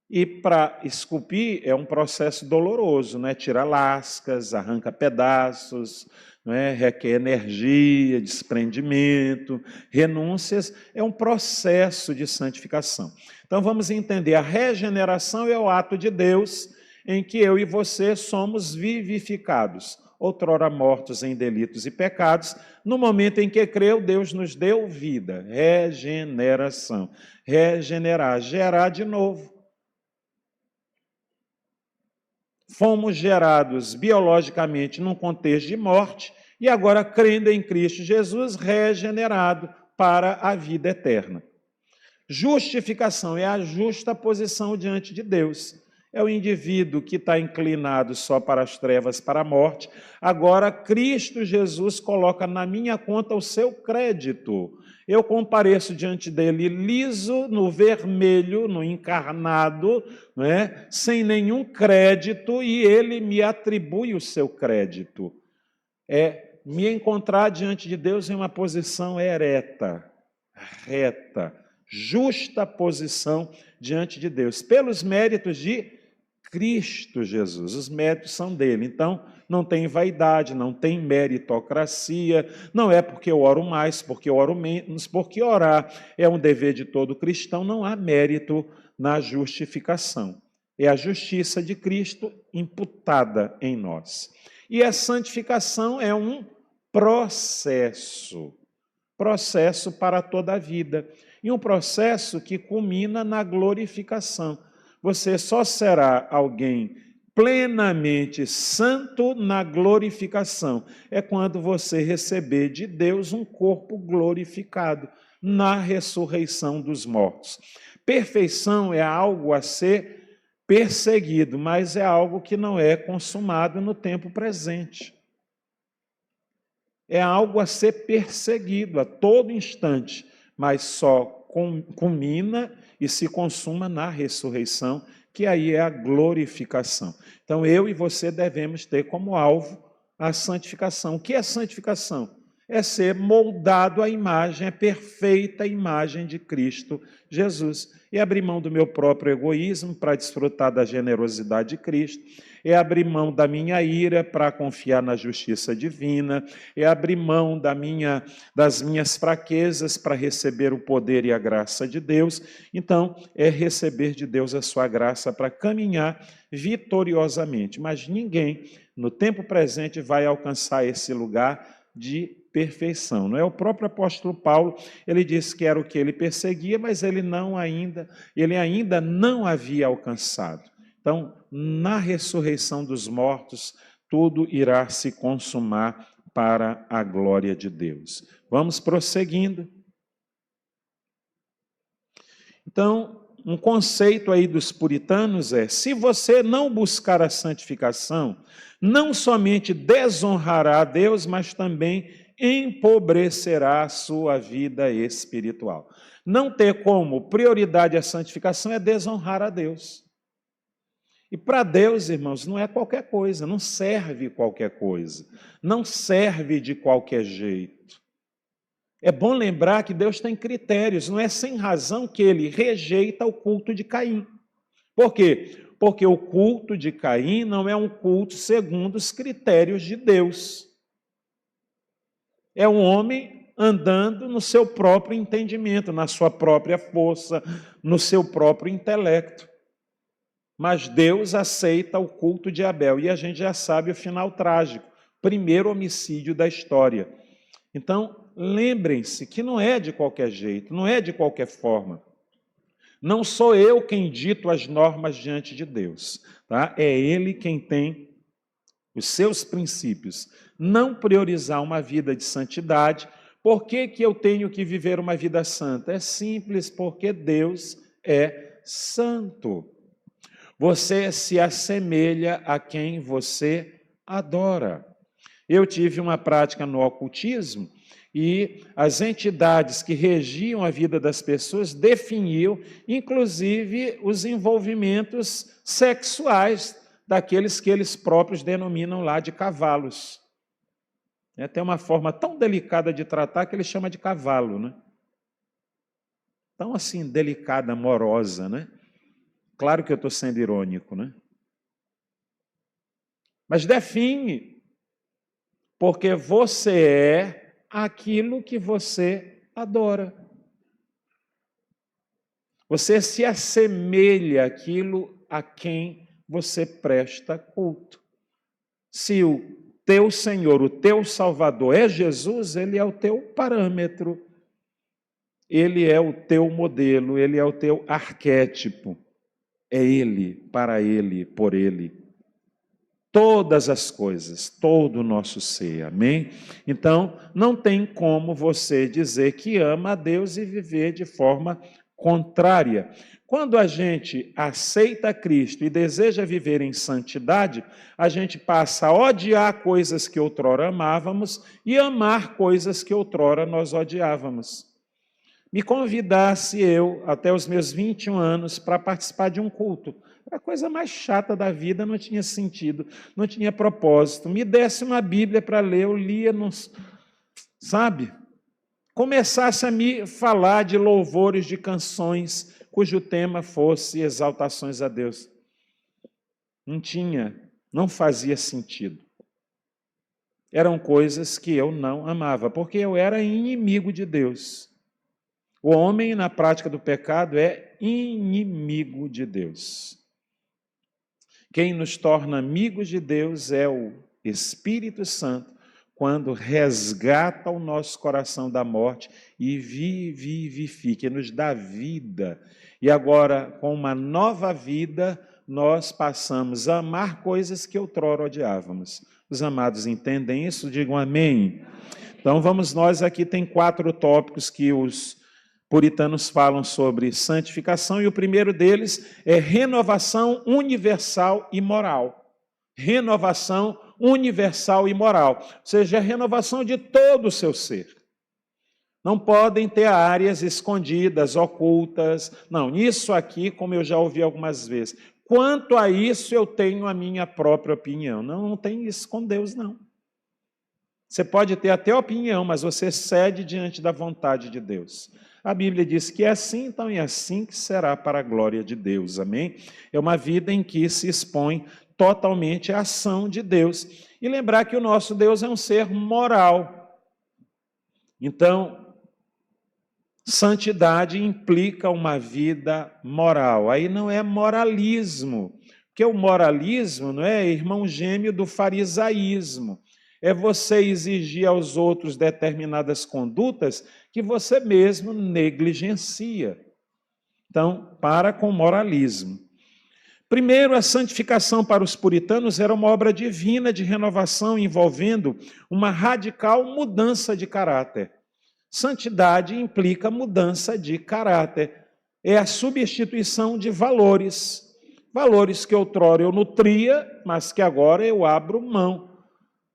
E para esculpir é um processo doloroso, né? Tira lascas, arranca pedaços, né? Requer energia, desprendimento, renúncias. É um processo de santificação. Então vamos entender, a regeneração é o ato de Deus em que eu e você somos vivificados. Outrora mortos em delitos e pecados, no momento em que creu, Deus nos deu vida, regeneração. Regenerar, gerar de novo. Fomos gerados biologicamente num contexto de morte e agora, crendo em Cristo Jesus, regenerado para a vida eterna. Justificação é a justa posição diante de Deus. É o indivíduo que está inclinado só para as trevas, para a morte. Agora, Cristo Jesus coloca na minha conta o seu crédito. Eu compareço diante dele liso, no vermelho, no encarnado, né, sem nenhum crédito, e ele me atribui o seu crédito. É me encontrar diante de Deus em uma posição ereta, reta, justa posição diante de Deus, pelos méritos de Cristo Jesus. Os méritos são dele. Então, não tem vaidade, não tem meritocracia, não é porque eu oro mais, porque eu oro menos, porque orar é um dever de todo cristão, não há mérito na justificação. É a justiça de Cristo imputada em nós. E a santificação é um processo para toda a vida, e um processo que culmina na glorificação. Você só será alguém plenamente santo na glorificação. É quando você receber de Deus um corpo glorificado na ressurreição dos mortos. Perfeição é algo a ser perseguido, mas é algo que não é consumado no tempo presente. É algo a ser perseguido a todo instante, mas só culmina e se consuma na ressurreição, que aí é a glorificação. Então, eu e você devemos ter como alvo a santificação. O que é santificação? É ser moldado à imagem, a perfeita imagem de Cristo Jesus. É abrir mão do meu próprio egoísmo para desfrutar da generosidade de Cristo. É abrir mão da minha ira para confiar na justiça divina. É abrir mão das minhas fraquezas para receber o poder e a graça de Deus. Então, é receber de Deus a sua graça para caminhar vitoriosamente. Mas ninguém, no tempo presente, vai alcançar esse lugar de perfeição. Não é? O próprio apóstolo Paulo, ele disse que era o que ele perseguia, mas ele ainda não havia alcançado. Então, na ressurreição dos mortos, tudo irá se consumar para a glória de Deus. Vamos prosseguindo. Então, um conceito aí dos puritanos é: se você não buscar a santificação, não somente desonrará a Deus, mas também empobrecerá a sua vida espiritual. Não ter como prioridade a santificação é desonrar a Deus. E para Deus, irmãos, não é qualquer coisa, não serve qualquer coisa, não serve de qualquer jeito. É bom lembrar que Deus tem critérios, não é sem razão que ele rejeita o culto de Caim. Por quê? Porque o culto de Caim não é um culto segundo os critérios de Deus. É um homem andando no seu próprio entendimento, na sua própria força, no seu próprio intelecto. Mas Deus aceita o culto de Abel, e a gente já sabe o final trágico, primeiro homicídio da história. Então, lembrem-se que não é de qualquer jeito, não é de qualquer forma. Não sou eu quem dito as normas diante de Deus, tá? É Ele quem tem os seus princípios. Não priorizar uma vida de santidade. Por que eu tenho que viver uma vida santa? É simples, porque Deus é santo. Você se assemelha a quem você adora. Eu tive uma prática no ocultismo e as entidades que regiam a vida das pessoas definiam, inclusive, os envolvimentos sexuais daqueles que eles próprios denominam lá de cavalos. Tem uma forma tão delicada de tratar que ele chama de cavalo, né? Tão assim, delicada, amorosa, né? Claro que eu estou sendo irônico, né? Mas define, porque você é aquilo que você adora. Você se assemelha àquilo a quem você presta culto. Se o teu Senhor, o teu Salvador é Jesus, ele é o teu parâmetro, ele é o teu modelo, ele é o teu arquétipo. É Ele, para Ele, por Ele. Todas as coisas, todo o nosso ser, amém? Então, não tem como você dizer que ama a Deus e viver de forma contrária. Quando a gente aceita Cristo e deseja viver em santidade, a gente passa a odiar coisas que outrora amávamos e amar coisas que outrora nós odiávamos. Me convidasse eu, até os meus 21 anos, para participar de um culto. A coisa mais chata da vida, não tinha sentido, não tinha propósito. Me desse uma Bíblia para ler, eu lia, sabe? Começasse a me falar de louvores, de canções, cujo tema fosse exaltações a Deus. Não fazia sentido. Eram coisas que eu não amava, porque eu era inimigo de Deus. O homem, na prática do pecado, é inimigo de Deus. Quem nos torna amigos de Deus é o Espírito Santo, quando resgata o nosso coração da morte e vivifica, nos dá vida. E agora, com uma nova vida, nós passamos a amar coisas que outrora odiávamos. Os amados entendem isso? Digam amém. Então, nós aqui tem 4 tópicos que os puritanos falam sobre santificação, e o primeiro deles é renovação universal e moral. Renovação universal e moral, ou seja, a renovação de todo o seu ser. Não podem ter áreas escondidas, ocultas. Não, isso aqui, como eu já ouvi algumas vezes, quanto a isso eu tenho a minha própria opinião. Não tem isso com Deus, não. Você pode ter até opinião, mas você cede diante da vontade de Deus. A Bíblia diz que é assim, então é assim que será para a glória de Deus, amém? É uma vida em que se expõe totalmente à ação de Deus. E lembrar que o nosso Deus é um ser moral. Então, santidade implica uma vida moral. Aí não é moralismo, porque o moralismo não é irmão gêmeo do farisaísmo. É você exigir aos outros determinadas condutas que você mesmo negligencia. Então, para com o moralismo. Primeiro, a santificação para os puritanos era uma obra divina de renovação envolvendo uma radical mudança de caráter. Santidade implica mudança de caráter. é a substituição de valores. Valores que outrora eu nutria, mas que agora eu abro mão.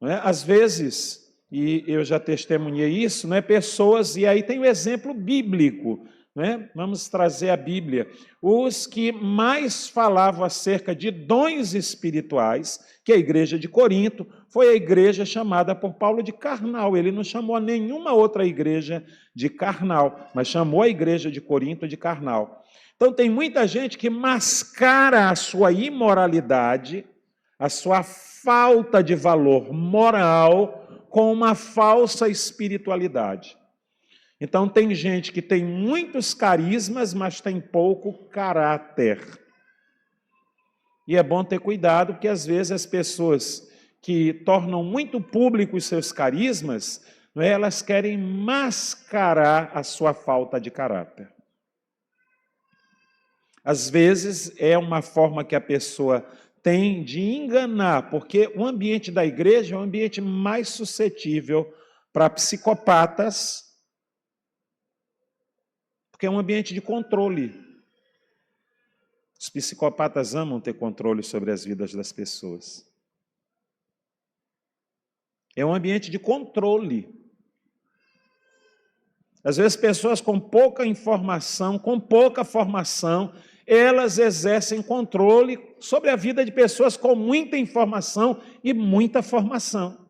Não é? Às vezes, e eu já testemunhei isso, não é? Pessoas, e aí tem o exemplo bíblico, não é? Vamos trazer a Bíblia. Os que mais falavam acerca de dons espirituais, que a igreja de Corinto, foi a igreja chamada por Paulo de carnal. Ele não chamou nenhuma outra igreja de carnal, mas chamou a igreja de Corinto de carnal. Então tem muita gente que mascara a sua imoralidade, a sua falta de valor moral com uma falsa espiritualidade. Então tem gente que tem muitos carismas, mas tem pouco caráter. E é bom ter cuidado, porque às vezes as pessoas que tornam muito público os seus carismas, não é? Elas querem mascarar a sua falta de caráter. Às vezes é uma forma que a pessoa tem de enganar, porque o ambiente da igreja é o ambiente mais suscetível para psicopatas, porque é um ambiente de controle. Os psicopatas amam ter controle sobre as vidas das pessoas. É um ambiente de controle. Às vezes, pessoas com pouca informação, com pouca formação, elas exercem controle sobre a vida de pessoas com muita informação e muita formação.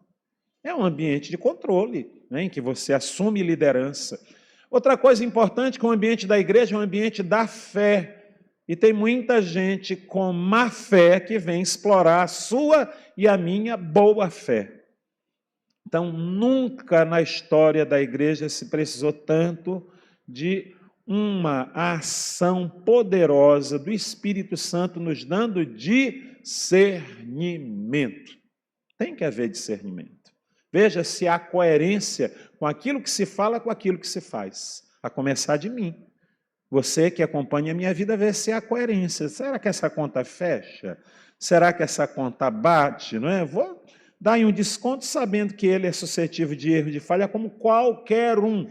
É um ambiente de controle, né, em que você assume liderança. Outra coisa importante que o ambiente da igreja é um ambiente da fé. E tem muita gente com má fé que vem explorar a sua e a minha boa fé. Então, nunca na história da igreja se precisou tanto de uma ação poderosa do Espírito Santo nos dando discernimento. Tem que haver discernimento. Veja se há coerência com aquilo que se fala, com aquilo que se faz. A começar de mim. Você que acompanha a minha vida, vê se há coerência. Será que essa conta fecha? Será que essa conta bate? Não é? Vou dar um desconto sabendo que ele é suscetível de erro, de falha, como qualquer um.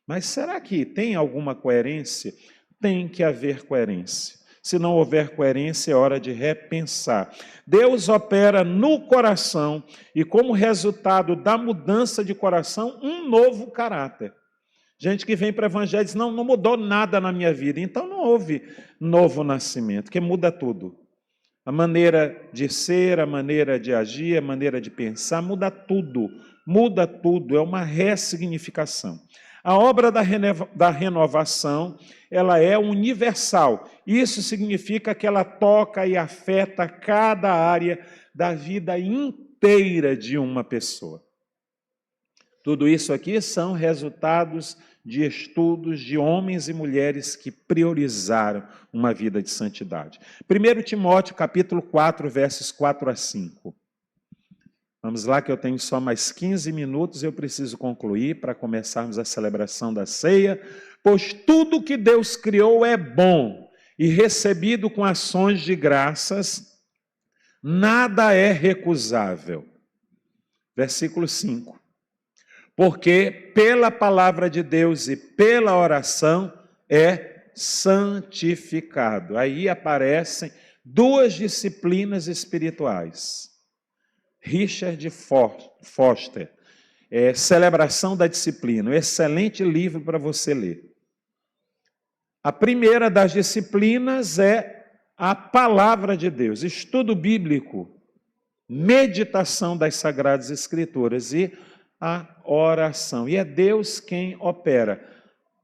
Mas será que tem alguma coerência? Tem que haver coerência. Se não houver coerência, é hora de repensar. Deus opera no coração e, como resultado da mudança de coração, um novo caráter. Gente que vem para o evangelho e diz, não mudou nada na minha vida. Então não houve novo nascimento, que muda tudo. A maneira de ser, a maneira de agir, a maneira de pensar, muda tudo, é uma ressignificação. A obra da renovação, ela é universal. Isso significa que ela toca e afeta cada área da vida inteira de uma pessoa. Tudo isso aqui são resultados de estudos de homens e mulheres que priorizaram uma vida de santidade. 1 Timóteo, capítulo 4, versos 4 a 5. Vamos lá, que eu tenho só mais 15 minutos e eu preciso concluir para começarmos a celebração da ceia. Pois tudo que Deus criou é bom e recebido com ações de graças, nada é recusável. Versículo 5. Porque pela palavra de Deus e pela oração é santificado. Aí aparecem duas disciplinas espirituais. Richard Foster, Celebração da Disciplina, um excelente livro para você ler. A primeira das disciplinas é a palavra de Deus, estudo bíblico, meditação das Sagradas Escrituras e a oração. E é Deus quem opera,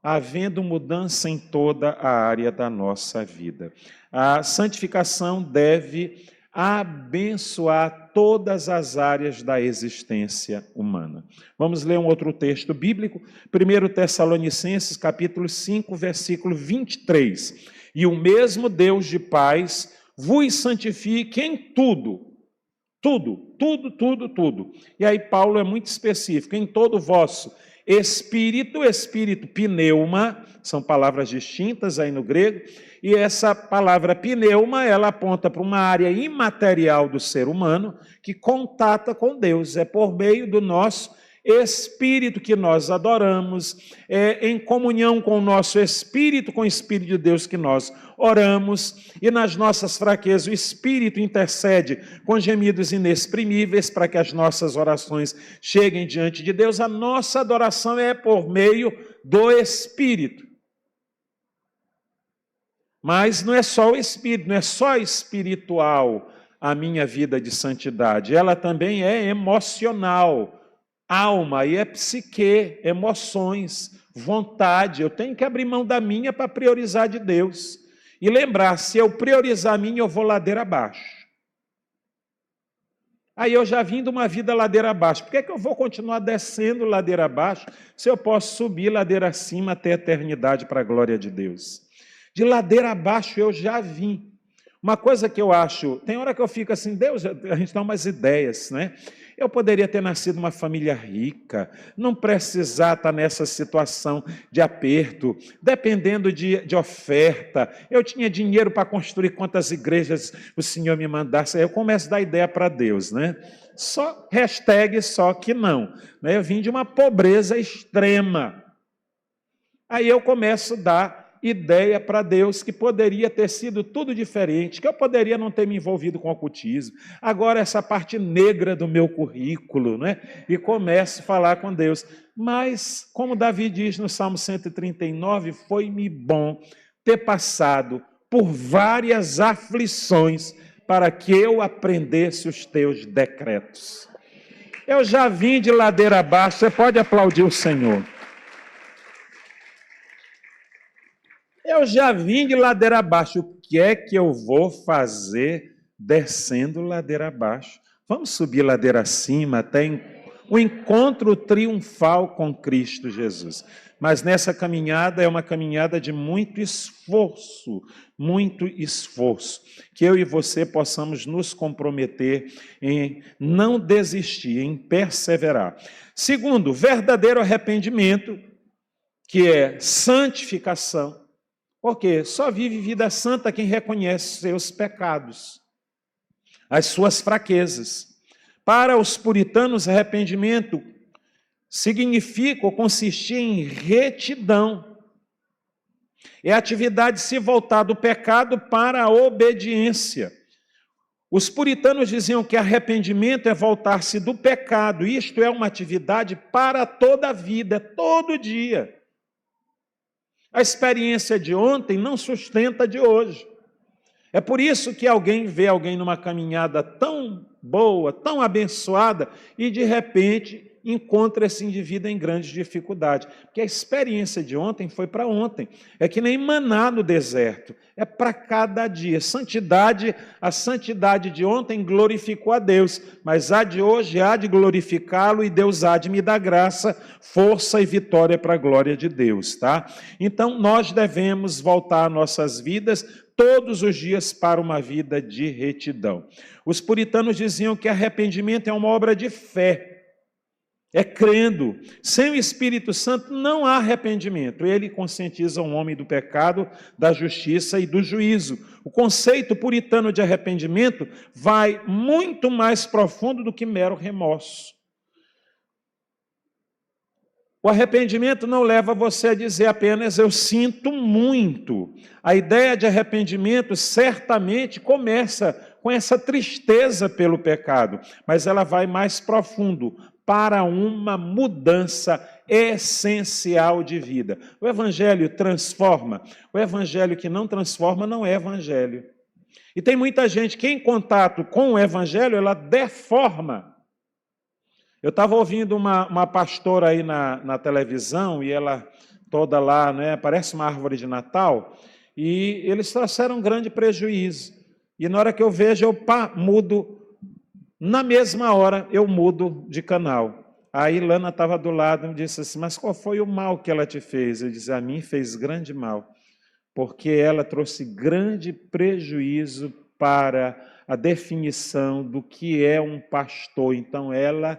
havendo mudança em toda a área da nossa vida. A santificação deve abençoar todas as áreas da existência humana. Vamos ler um outro texto bíblico, 1 Tessalonicenses, capítulo 5, versículo 23. E o mesmo Deus de paz vos santifique em tudo. Tudo. E aí Paulo é muito específico, em todo o vosso espírito, pneuma, são palavras distintas aí no grego, e essa palavra pneuma, ela aponta para uma área imaterial do ser humano que contata com Deus, é por meio do nosso Espírito que nós adoramos, é em comunhão com o nosso Espírito, com o Espírito de Deus que nós oramos, e nas nossas fraquezas o Espírito intercede com gemidos inexprimíveis para que as nossas orações cheguem diante de Deus. A nossa adoração é por meio do Espírito. Mas não é só o Espírito, não é só espiritual a minha vida de santidade, ela também é emocional, alma, e é psique, emoções, vontade. Eu tenho que abrir mão da minha para priorizar de Deus. E lembrar, se eu priorizar a minha, eu vou ladeira abaixo. Aí eu já vim de uma vida ladeira abaixo. Por que é que eu vou continuar descendo ladeira abaixo se eu posso subir ladeira acima até a eternidade para a glória de Deus? De ladeira abaixo eu já vim. Uma coisa que eu acho, tem hora que eu fico assim, Deus, a gente dá umas ideias, né? Eu poderia ter nascido numa família rica, não precisar estar nessa situação de aperto, dependendo de oferta. Eu tinha dinheiro para construir quantas igrejas o Senhor me mandasse. Aí eu começo a dar ideia para Deus, né? Só que não. Né? Eu vim de uma pobreza extrema. Aí eu começo a dar ideia para Deus que poderia ter sido tudo diferente, que eu poderia não ter me envolvido com ocultismo. Agora essa parte negra do meu currículo, né? E começo a falar com Deus. Mas, como Davi diz no Salmo 139, foi-me bom ter passado por várias aflições para que eu aprendesse os teus decretos. Eu já vim de ladeira abaixo, você pode aplaudir o Senhor. Eu já vim de ladeira abaixo, o que é que eu vou fazer descendo ladeira abaixo? Vamos subir ladeira acima até o encontro triunfal com Cristo Jesus. Mas nessa caminhada é uma caminhada de muito esforço, que eu e você possamos nos comprometer em não desistir, em perseverar. Segundo, verdadeiro arrependimento, que é santificação. Porque só vive vida santa quem reconhece seus pecados, as suas fraquezas. Para os puritanos, arrependimento significa ou consistia em retidão. É a atividade de se voltar do pecado para a obediência. Os puritanos diziam que arrependimento é voltar-se do pecado. Isto é uma atividade para toda a vida, todo dia. A experiência de ontem não sustenta a de hoje. É por isso que alguém vê alguém numa caminhada tão boa, tão abençoada, e de repente encontra esse indivíduo em grandes dificuldades. Porque a experiência de ontem foi para ontem. É que nem maná no deserto. É para cada dia. A santidade de ontem glorificou a Deus, mas a de hoje há de glorificá-lo e Deus há de me dar graça, força e vitória para a glória de Deus, tá? Então nós devemos voltar nossas vidas todos os dias para uma vida de retidão. Os puritanos diziam que arrependimento é uma obra de fé. É crendo. Sem o Espírito Santo não há arrependimento. Ele conscientiza o homem do pecado, da justiça e do juízo. O conceito puritano de arrependimento vai muito mais profundo do que mero remorso. O arrependimento não leva você a dizer apenas eu sinto muito. A ideia de arrependimento certamente começa com essa tristeza pelo pecado, mas ela vai mais profundo, para uma mudança essencial de vida. O evangelho transforma. O evangelho que não transforma não é evangelho. E tem muita gente que em contato com o evangelho, ela deforma. Eu estava ouvindo uma pastora aí na televisão, e ela toda lá, né, parece uma árvore de Natal, e eles trouxeram um grande prejuízo. E na hora que eu vejo, eu mudo. Na mesma hora, eu mudo de canal. Aí Lana estava do lado e me disse assim, mas qual foi o mal que ela te fez? Eu disse, a mim fez grande mal, porque ela trouxe grande prejuízo para a definição do que é um pastor. Então, ela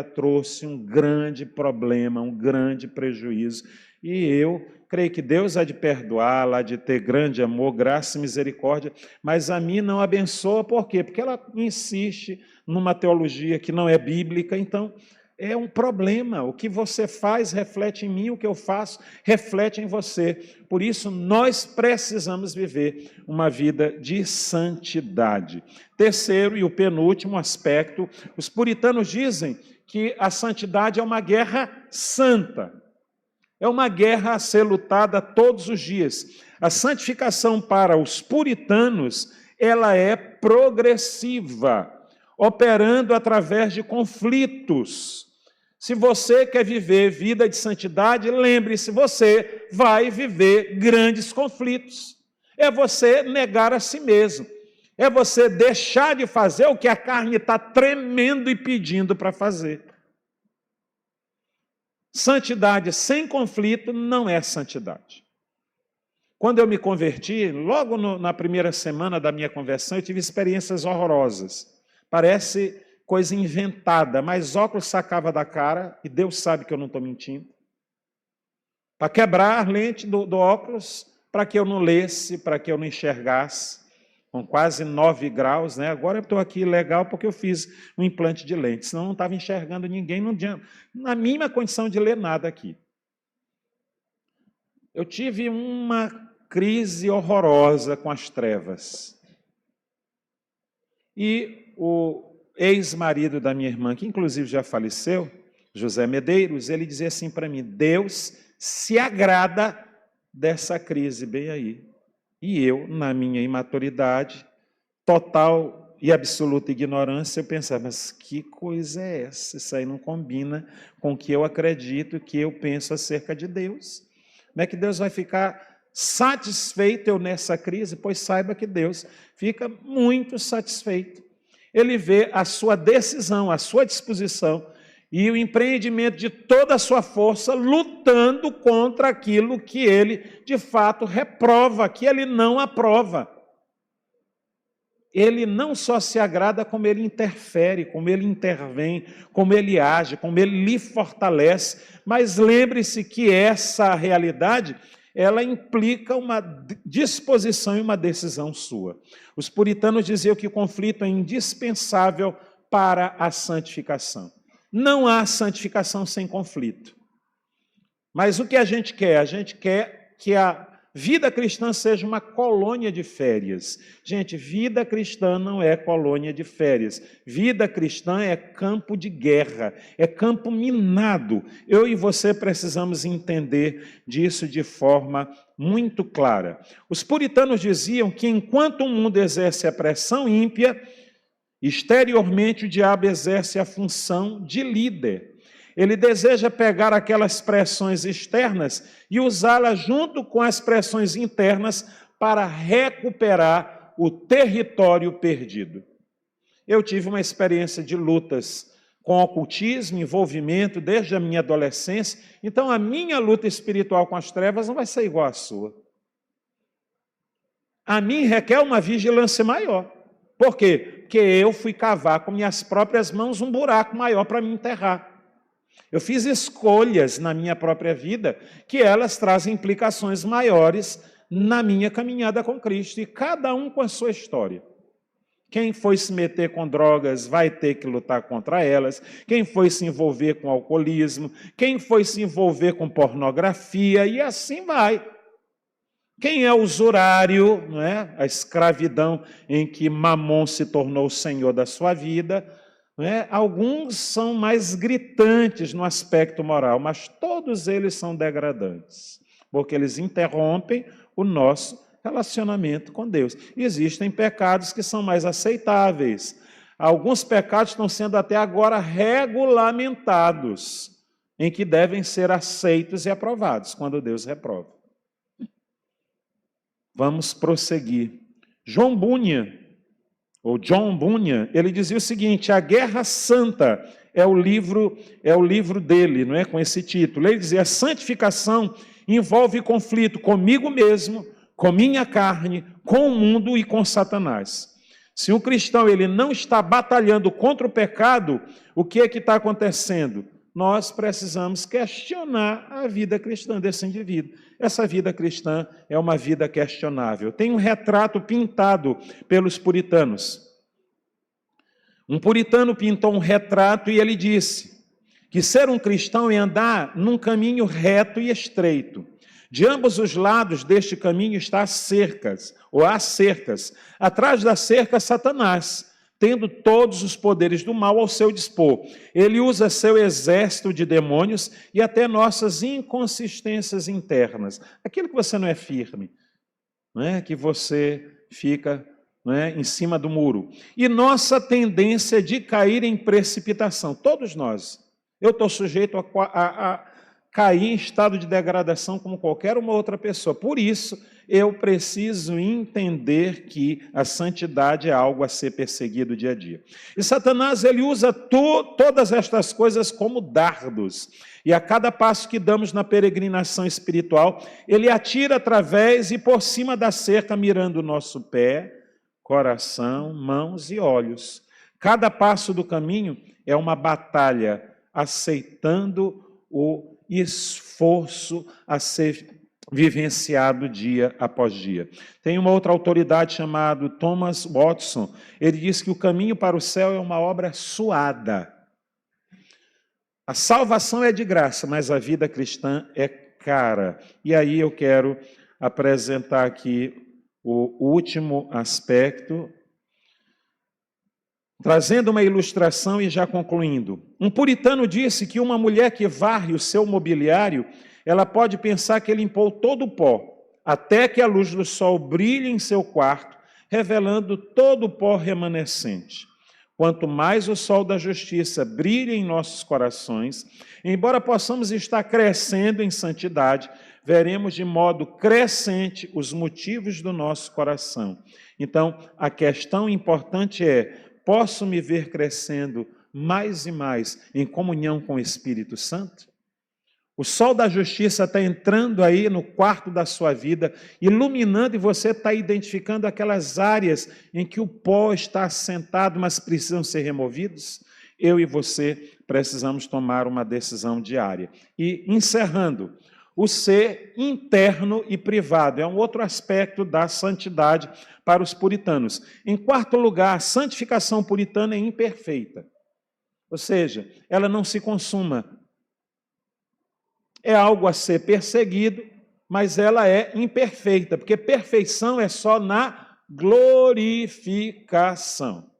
trouxe um grande problema, um grande prejuízo. E eu creio que Deus há de perdoá-la, há de ter grande amor, graça e misericórdia, mas a mim não abençoa, por quê? Porque ela insiste numa teologia que não é bíblica, então é um problema. O que você faz reflete em mim, o que eu faço reflete em você. Por isso, nós precisamos viver uma vida de santidade. Terceiro e o penúltimo aspecto, os puritanos dizem que a santidade é uma guerra santa. É uma guerra a ser lutada todos os dias. A santificação para os puritanos, ela é progressiva, operando através de conflitos. Se você quer viver vida de santidade, lembre-se, você vai viver grandes conflitos. É você negar a si mesmo. É você deixar de fazer o que a carne está tremendo e pedindo para fazer. Santidade sem conflito não é santidade. Quando eu me converti, logo na primeira semana da minha conversão, eu tive experiências horrorosas. Parece coisa inventada, mas óculos sacava da cara, e Deus sabe que eu não estou mentindo, para quebrar a lente do óculos, para que eu não lesse, para que eu não enxergasse, com quase 9 graus, né? Agora eu estou aqui legal porque eu fiz um implante de lente, senão eu não estava enxergando ninguém, não tinha na mínima condição de ler nada aqui. Eu tive uma crise horrorosa com as trevas. E o ex-marido da minha irmã, que inclusive já faleceu, José Medeiros, ele dizia assim para mim: Deus se agrada dessa crise bem aí. E eu, na minha imaturidade, total e absoluta ignorância, eu pensava, mas que coisa é essa? Isso aí não combina com o que eu acredito, o que eu penso acerca de Deus. Como é que Deus vai ficar satisfeito eu nessa crise? Pois saiba que Deus fica muito satisfeito. Ele vê a sua decisão, a sua disposição e o empreendimento de toda a sua força lutando contra aquilo que ele, de fato, reprova, que ele não aprova. Ele não só se agrada, como ele interfere, como ele intervém, como ele age, como ele lhe fortalece. Mas lembre-se que essa realidade, ela implica uma disposição e uma decisão sua. Os puritanos diziam que o conflito é indispensável para a santificação. Não há santificação sem conflito. Mas o que a gente quer? A gente quer que a vida cristã seja uma colônia de férias. Gente, vida cristã não é colônia de férias. Vida cristã é campo de guerra, é campo minado. Eu e você precisamos entender disso de forma muito clara. Os puritanos diziam que enquanto o mundo exerce a pressão ímpia, exteriormente o diabo exerce a função de líder. Ele deseja pegar aquelas pressões externas e usá-las junto com as pressões internas para recuperar o território perdido. Eu tive uma experiência de lutas com ocultismo, envolvimento desde a minha adolescência, então a minha luta espiritual com as trevas não vai ser igual à sua. A mim requer uma vigilância maior. Por quê? Porque eu fui cavar com minhas próprias mãos um buraco maior para me enterrar. Eu fiz escolhas na minha própria vida que elas trazem implicações maiores na minha caminhada com Cristo, e cada um com a sua história. Quem foi se meter com drogas vai ter que lutar contra elas, quem foi se envolver com alcoolismo, quem foi se envolver com pornografia, e assim vai. Quem é usurário, não é? A escravidão em que Mamon se tornou o senhor da sua vida, não é? Alguns são mais gritantes no aspecto moral, mas todos eles são degradantes, porque eles interrompem o nosso relacionamento com Deus. Existem pecados que são mais aceitáveis. Alguns pecados estão sendo até agora regulamentados, em que devem ser aceitos e aprovados, quando Deus reprova. Vamos prosseguir. John Bunyan, ele dizia o seguinte: a Guerra Santa é o livro dele, não é, com esse título. Ele dizia: a santificação envolve conflito comigo mesmo, com minha carne, com o mundo e com Satanás. Se um cristão ele não está batalhando contra o pecado, o que é que está acontecendo? nós precisamos questionar a vida cristã desse indivíduo. Essa vida cristã é uma vida questionável. Tem um retrato pintado pelos puritanos. Um puritano pintou um retrato e ele disse que ser um cristão é andar num caminho reto e estreito. De ambos os lados deste caminho está as cercas. Atrás da cerca, Satanás, tendo todos os poderes do mal ao seu dispor. Ele usa seu exército de demônios e até nossas inconsistências internas. Aquilo que você não é firme, não é? Que você fica, não é, em cima do muro. E nossa tendência de cair em precipitação. Todos nós. Eu estou sujeito a cair em estado de degradação como qualquer uma outra pessoa. Por isso, eu preciso entender que a santidade é algo a ser perseguido dia a dia. E Satanás, ele usa todas estas coisas como dardos. E a cada passo que damos na peregrinação espiritual, ele atira através e por cima da cerca, mirando o nosso pé, coração, mãos e olhos. Cada passo do caminho é uma batalha, aceitando o esforço a ser vivenciado dia após dia. Tem uma outra autoridade chamada Thomas Watson. Ele diz que o caminho para o céu é uma obra suada. A salvação é de graça, mas a vida cristã é cara. E aí eu quero apresentar aqui o último aspecto, trazendo uma ilustração e já concluindo. Um puritano disse que uma mulher que varre o seu mobiliário, ela pode pensar que limpou todo o pó, até que a luz do sol brilhe em seu quarto, revelando todo o pó remanescente. Quanto mais o sol da justiça brilha em nossos corações, embora possamos estar crescendo em santidade, veremos de modo crescente os motivos do nosso coração. Então, a questão importante é: posso me ver crescendo mais e mais em comunhão com o Espírito Santo? O sol da justiça está entrando aí no quarto da sua vida, iluminando, e você está identificando aquelas áreas em que o pó está assentado, mas precisam ser removidos? Eu e você precisamos tomar uma decisão diária. E, encerrando, o ser interno e privado é um outro aspecto da santidade para os puritanos. Em quarto lugar, a santificação puritana é imperfeita. Ou seja, ela não se consuma. É algo a ser perseguido, mas ela é imperfeita, porque perfeição é só na glorificação.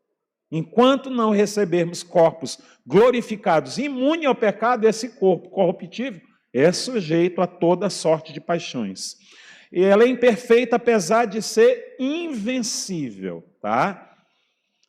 Enquanto não recebermos corpos glorificados, imune ao pecado, esse corpo corruptível é sujeito a toda sorte de paixões. E ela é imperfeita, apesar de ser invencível, tá?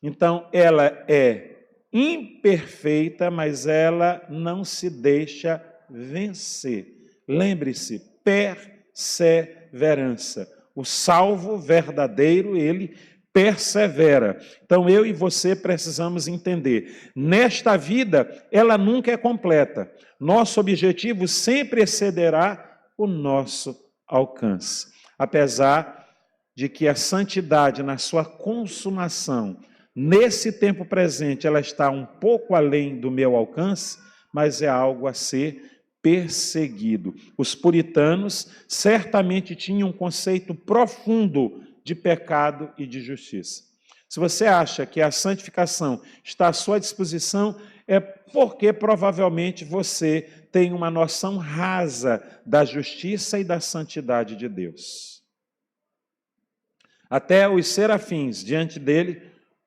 Então, ela é imperfeita, mas ela não se deixa vencer. Lembre-se, perseverança. O salvo verdadeiro, ele persevera. Então, eu e você precisamos entender. Nesta vida, ela nunca é completa. Nosso objetivo sempre excederá o nosso alcance. Apesar de que a santidade, na sua consumação, nesse tempo presente, ela está um pouco além do meu alcance, mas é algo a ser perseguido. Os puritanos certamente tinham um conceito profundo de pecado e de justiça. Se você acha que a santificação está à sua disposição, é porque provavelmente você tem uma noção rasa da justiça e da santidade de Deus. Até os serafins diante dele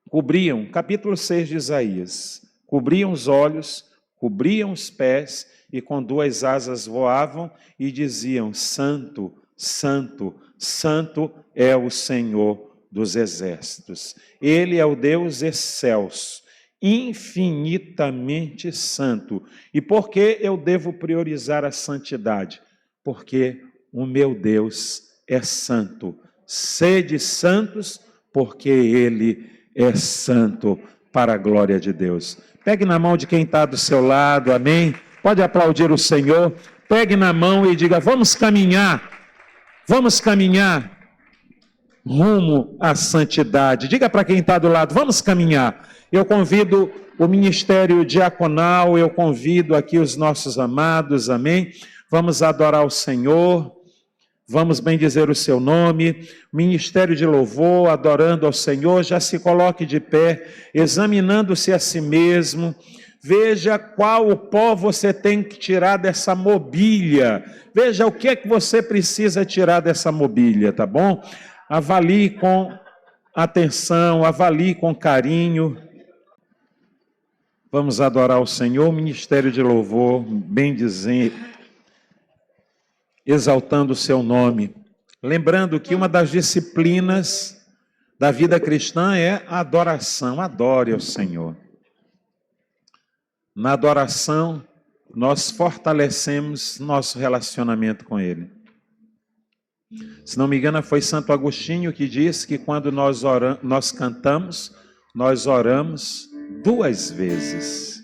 cobriam, capítulo 6 de Isaías, cobriam os olhos, cobriam os pés e com duas asas voavam e diziam: Santo, Santo, Santo é o Senhor dos exércitos. Ele é o Deus excelso, infinitamente santo. E por que eu devo priorizar a santidade? Porque o meu Deus é santo. Sede santos, porque Ele é santo, para a glória de Deus. Pegue na mão de quem está do seu lado, amém? Pode aplaudir o Senhor. Pegue na mão e diga: vamos caminhar rumo à santidade. Diga para quem está do lado: vamos caminhar. Eu convido o ministério diaconal, eu convido aqui os nossos amados, amém? Vamos adorar o Senhor, vamos bendizer o seu nome. Ministério de louvor, adorando ao Senhor, já se coloque de pé, examinando-se a si mesmo. Veja qual o pó você tem que tirar dessa mobília. Veja o que é que você precisa tirar dessa mobília, tá bom? Avalie com atenção, avalie com carinho. Vamos adorar o Senhor, ministério de louvor, bendizer, exaltando o seu nome. Lembrando que uma das disciplinas da vida cristã é a adoração. Adore ao Senhor. Na adoração, nós fortalecemos nosso relacionamento com Ele. Se não me engano, foi Santo Agostinho que disse que quando nós cantamos, nós oramos 2 vezes.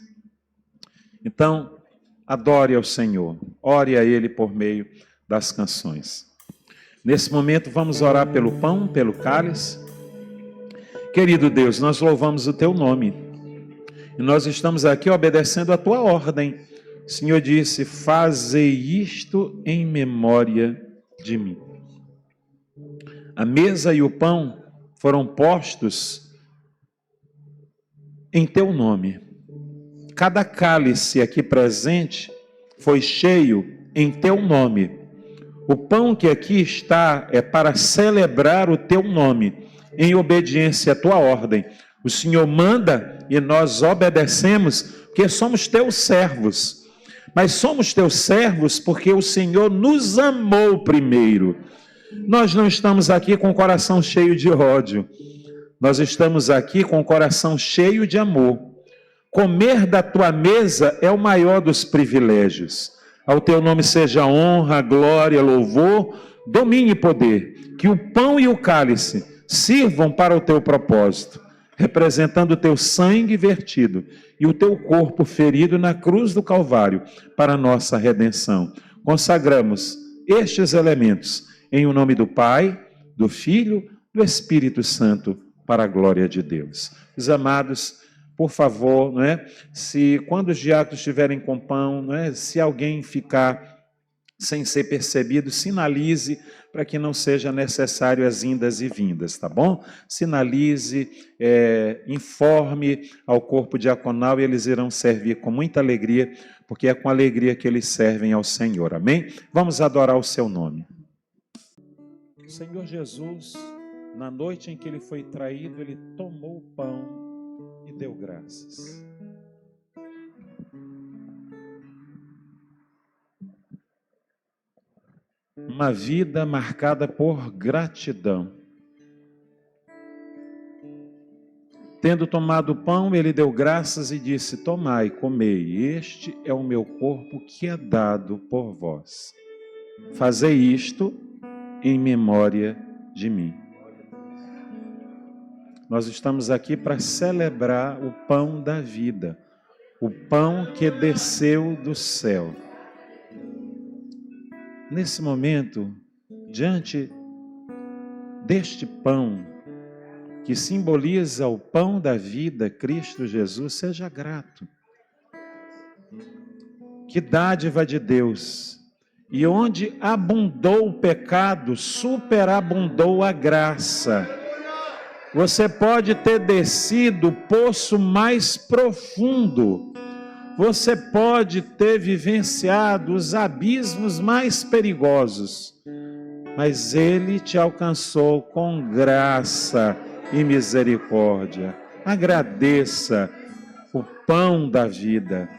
Então, adore ao Senhor, ore a Ele por meio das canções. Nesse momento, vamos orar pelo pão, pelo cálice. Querido Deus, nós louvamos o Teu nome. E nós estamos aqui obedecendo a Tua ordem. O Senhor disse, fazei isto em memória de mim. A mesa e o pão foram postos em Teu nome. Cada cálice aqui presente foi cheio em Teu nome. O pão que aqui está é para celebrar o Teu nome, em obediência à Tua ordem. O Senhor manda e nós obedecemos, porque somos Teus servos. Mas somos Teus servos porque o Senhor nos amou primeiro. Nós não estamos aqui com o coração cheio de ódio. Nós estamos aqui com o coração cheio de amor. Comer da Tua mesa é o maior dos privilégios. Ao Teu nome seja honra, glória, louvor, domínio e poder. Que o pão e o cálice sirvam para o Teu propósito, representando o Teu sangue vertido e o Teu corpo ferido na cruz do Calvário para a nossa redenção. Consagramos estes elementos em o nome do Pai, do Filho, do Espírito Santo, para a glória de Deus. Os amados, por favor, se quando os diáconos estiverem com pão, se alguém ficar sem ser percebido, sinalize para que não seja necessário as indas e vindas, tá bom? Sinalize, informe ao corpo diaconal e eles irão servir com muita alegria, porque é com alegria que eles servem ao Senhor, amém? Vamos adorar o seu nome. O Senhor Jesus, na noite em que ele foi traído, ele tomou o pão e deu graças. Uma vida marcada por gratidão. Tendo tomado o pão, ele deu graças e disse, tomai, comei, este é o meu corpo que é dado por vós. Fazei isto em memória de mim. Nós estamos aqui para celebrar o pão da vida, o pão que desceu do céu. Nesse momento, diante deste pão, que simboliza o pão da vida, Cristo Jesus, seja grato. Que dádiva de Deus! E onde abundou o pecado, superabundou a graça. Você pode ter descido o poço mais profundo. Você pode ter vivenciado os abismos mais perigosos. Mas Ele te alcançou com graça e misericórdia. Agradeça o pão da vida.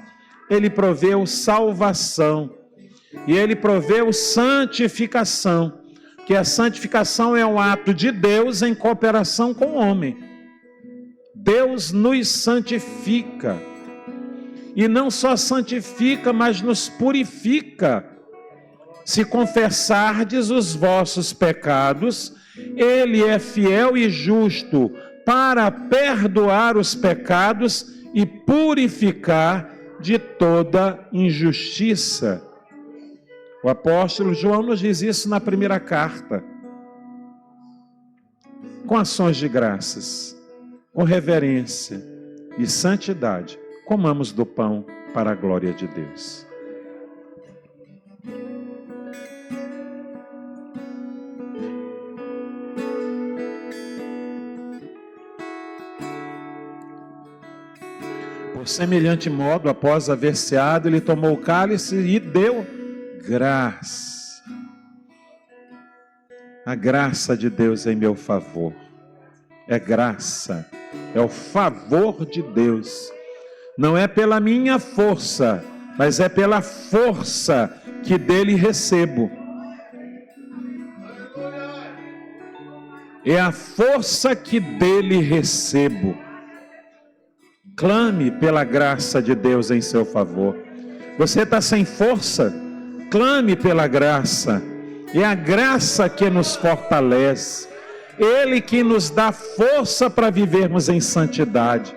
Ele proveu salvação. E Ele proveu santificação. Que a santificação é um ato de Deus em cooperação com o homem. Deus nos santifica. E não só santifica, mas nos purifica. Se confessardes os vossos pecados, Ele é fiel e justo para perdoar os pecados e purificar de toda injustiça. O apóstolo João nos diz isso na primeira carta. Com ações de graças, com reverência, e santidade. Comamos do pão para a glória de Deus. Por semelhante modo, após haver ceado, ele tomou o cálice e deu graça. A graça de Deus em meu favor. É graça, é o favor de Deus. Não é pela minha força, mas é pela força que dele recebo. É a força que dele recebo. Clame pela graça de Deus em seu favor. Você está sem força? Clame pela graça. É a graça que nos fortalece. Ele que nos dá força para vivermos em santidade.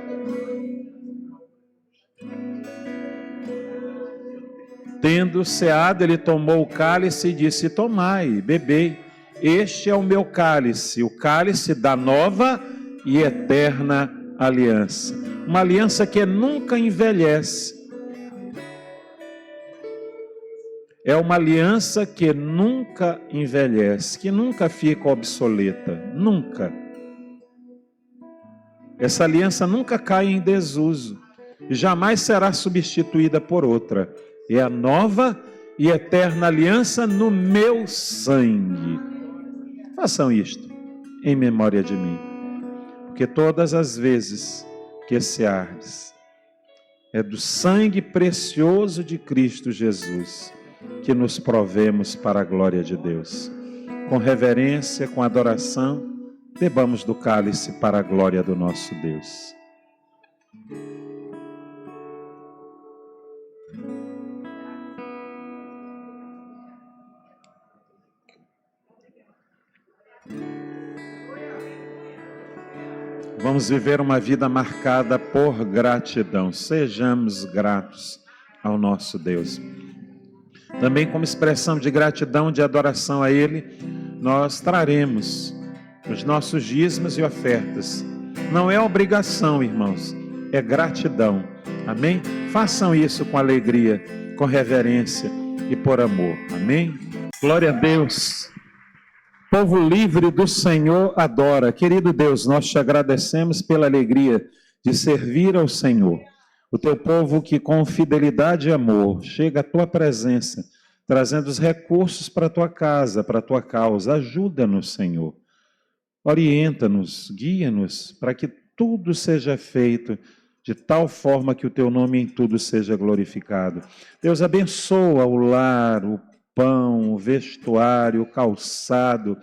Tendo ceado, ele tomou o cálice e disse: tomai, bebei, este é o meu cálice, o cálice da nova e eterna aliança. Uma aliança que nunca envelhece. É uma aliança que nunca envelhece, que nunca fica obsoleta, nunca. Essa aliança nunca cai em desuso e jamais será substituída por outra. É a nova e eterna aliança no meu sangue. Façam isto em memória de mim, porque todas as vezes que ceardes, é do sangue precioso de Cristo Jesus que nos provemos para a glória de Deus. Com reverência, com adoração, bebamos do cálice para a glória do nosso Deus. Vamos viver uma vida marcada por gratidão. Sejamos gratos ao nosso Deus. Também como expressão de gratidão, de adoração a Ele, nós traremos os nossos dízimos e ofertas. Não é obrigação, irmãos, é gratidão. Amém? Façam isso com alegria, com reverência e por amor. Amém? Glória a Deus. Povo livre do Senhor adora. Querido Deus, nós te agradecemos pela alegria de servir ao Senhor. O teu povo que com fidelidade e amor chega à tua presença, trazendo os recursos para a tua casa, para a tua causa. Ajuda-nos, Senhor. Orienta-nos, guia-nos, para que tudo seja feito de tal forma que o teu nome em tudo seja glorificado. Deus, abençoa o lar, o pão, o vestuário, o calçado,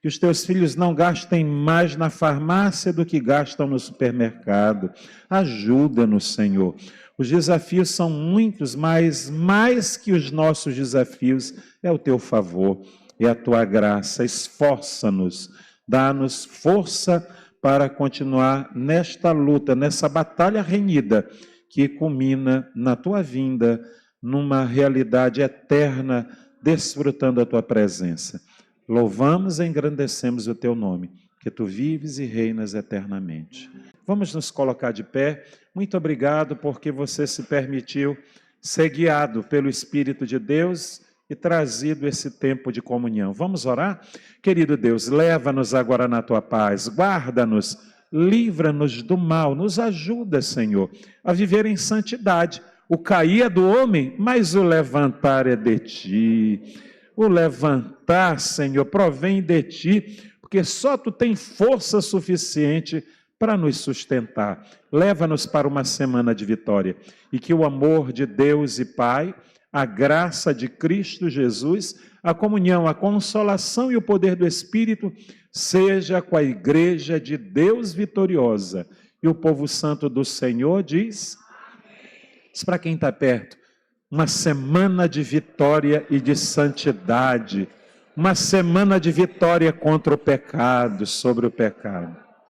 que os teus filhos não gastem mais na farmácia do que gastam no supermercado. Ajuda-nos, Senhor. Os desafios são muitos, mas mais que os nossos desafios é o teu favor e a tua graça. Esforça-nos, dá-nos força para continuar nesta luta, nessa batalha renhida que culmina na tua vinda, numa realidade eterna, desfrutando a tua presença. Louvamos e engrandecemos o teu nome, que tu vives e reinas eternamente. Vamos nos colocar de pé. Muito obrigado porque você se permitiu ser guiado pelo Espírito de Deus e trazido esse tempo de comunhão. Vamos orar? Querido Deus, leva-nos agora na tua paz, guarda-nos, livra-nos do mal, nos ajuda, Senhor, a viver em santidade. O cair é do homem, mas o levantar é de ti. O levantar, Senhor, provém de ti, porque só tu tens força suficiente para nos sustentar. Leva-nos para uma semana de vitória e que o amor de Deus e Pai, a graça de Cristo Jesus, a comunhão, a consolação e o poder do Espírito seja com a igreja de Deus vitoriosa. E o povo santo do Senhor diz... Para quem está perto, uma semana de vitória e de santidade, uma semana de vitória contra o pecado, sobre o pecado.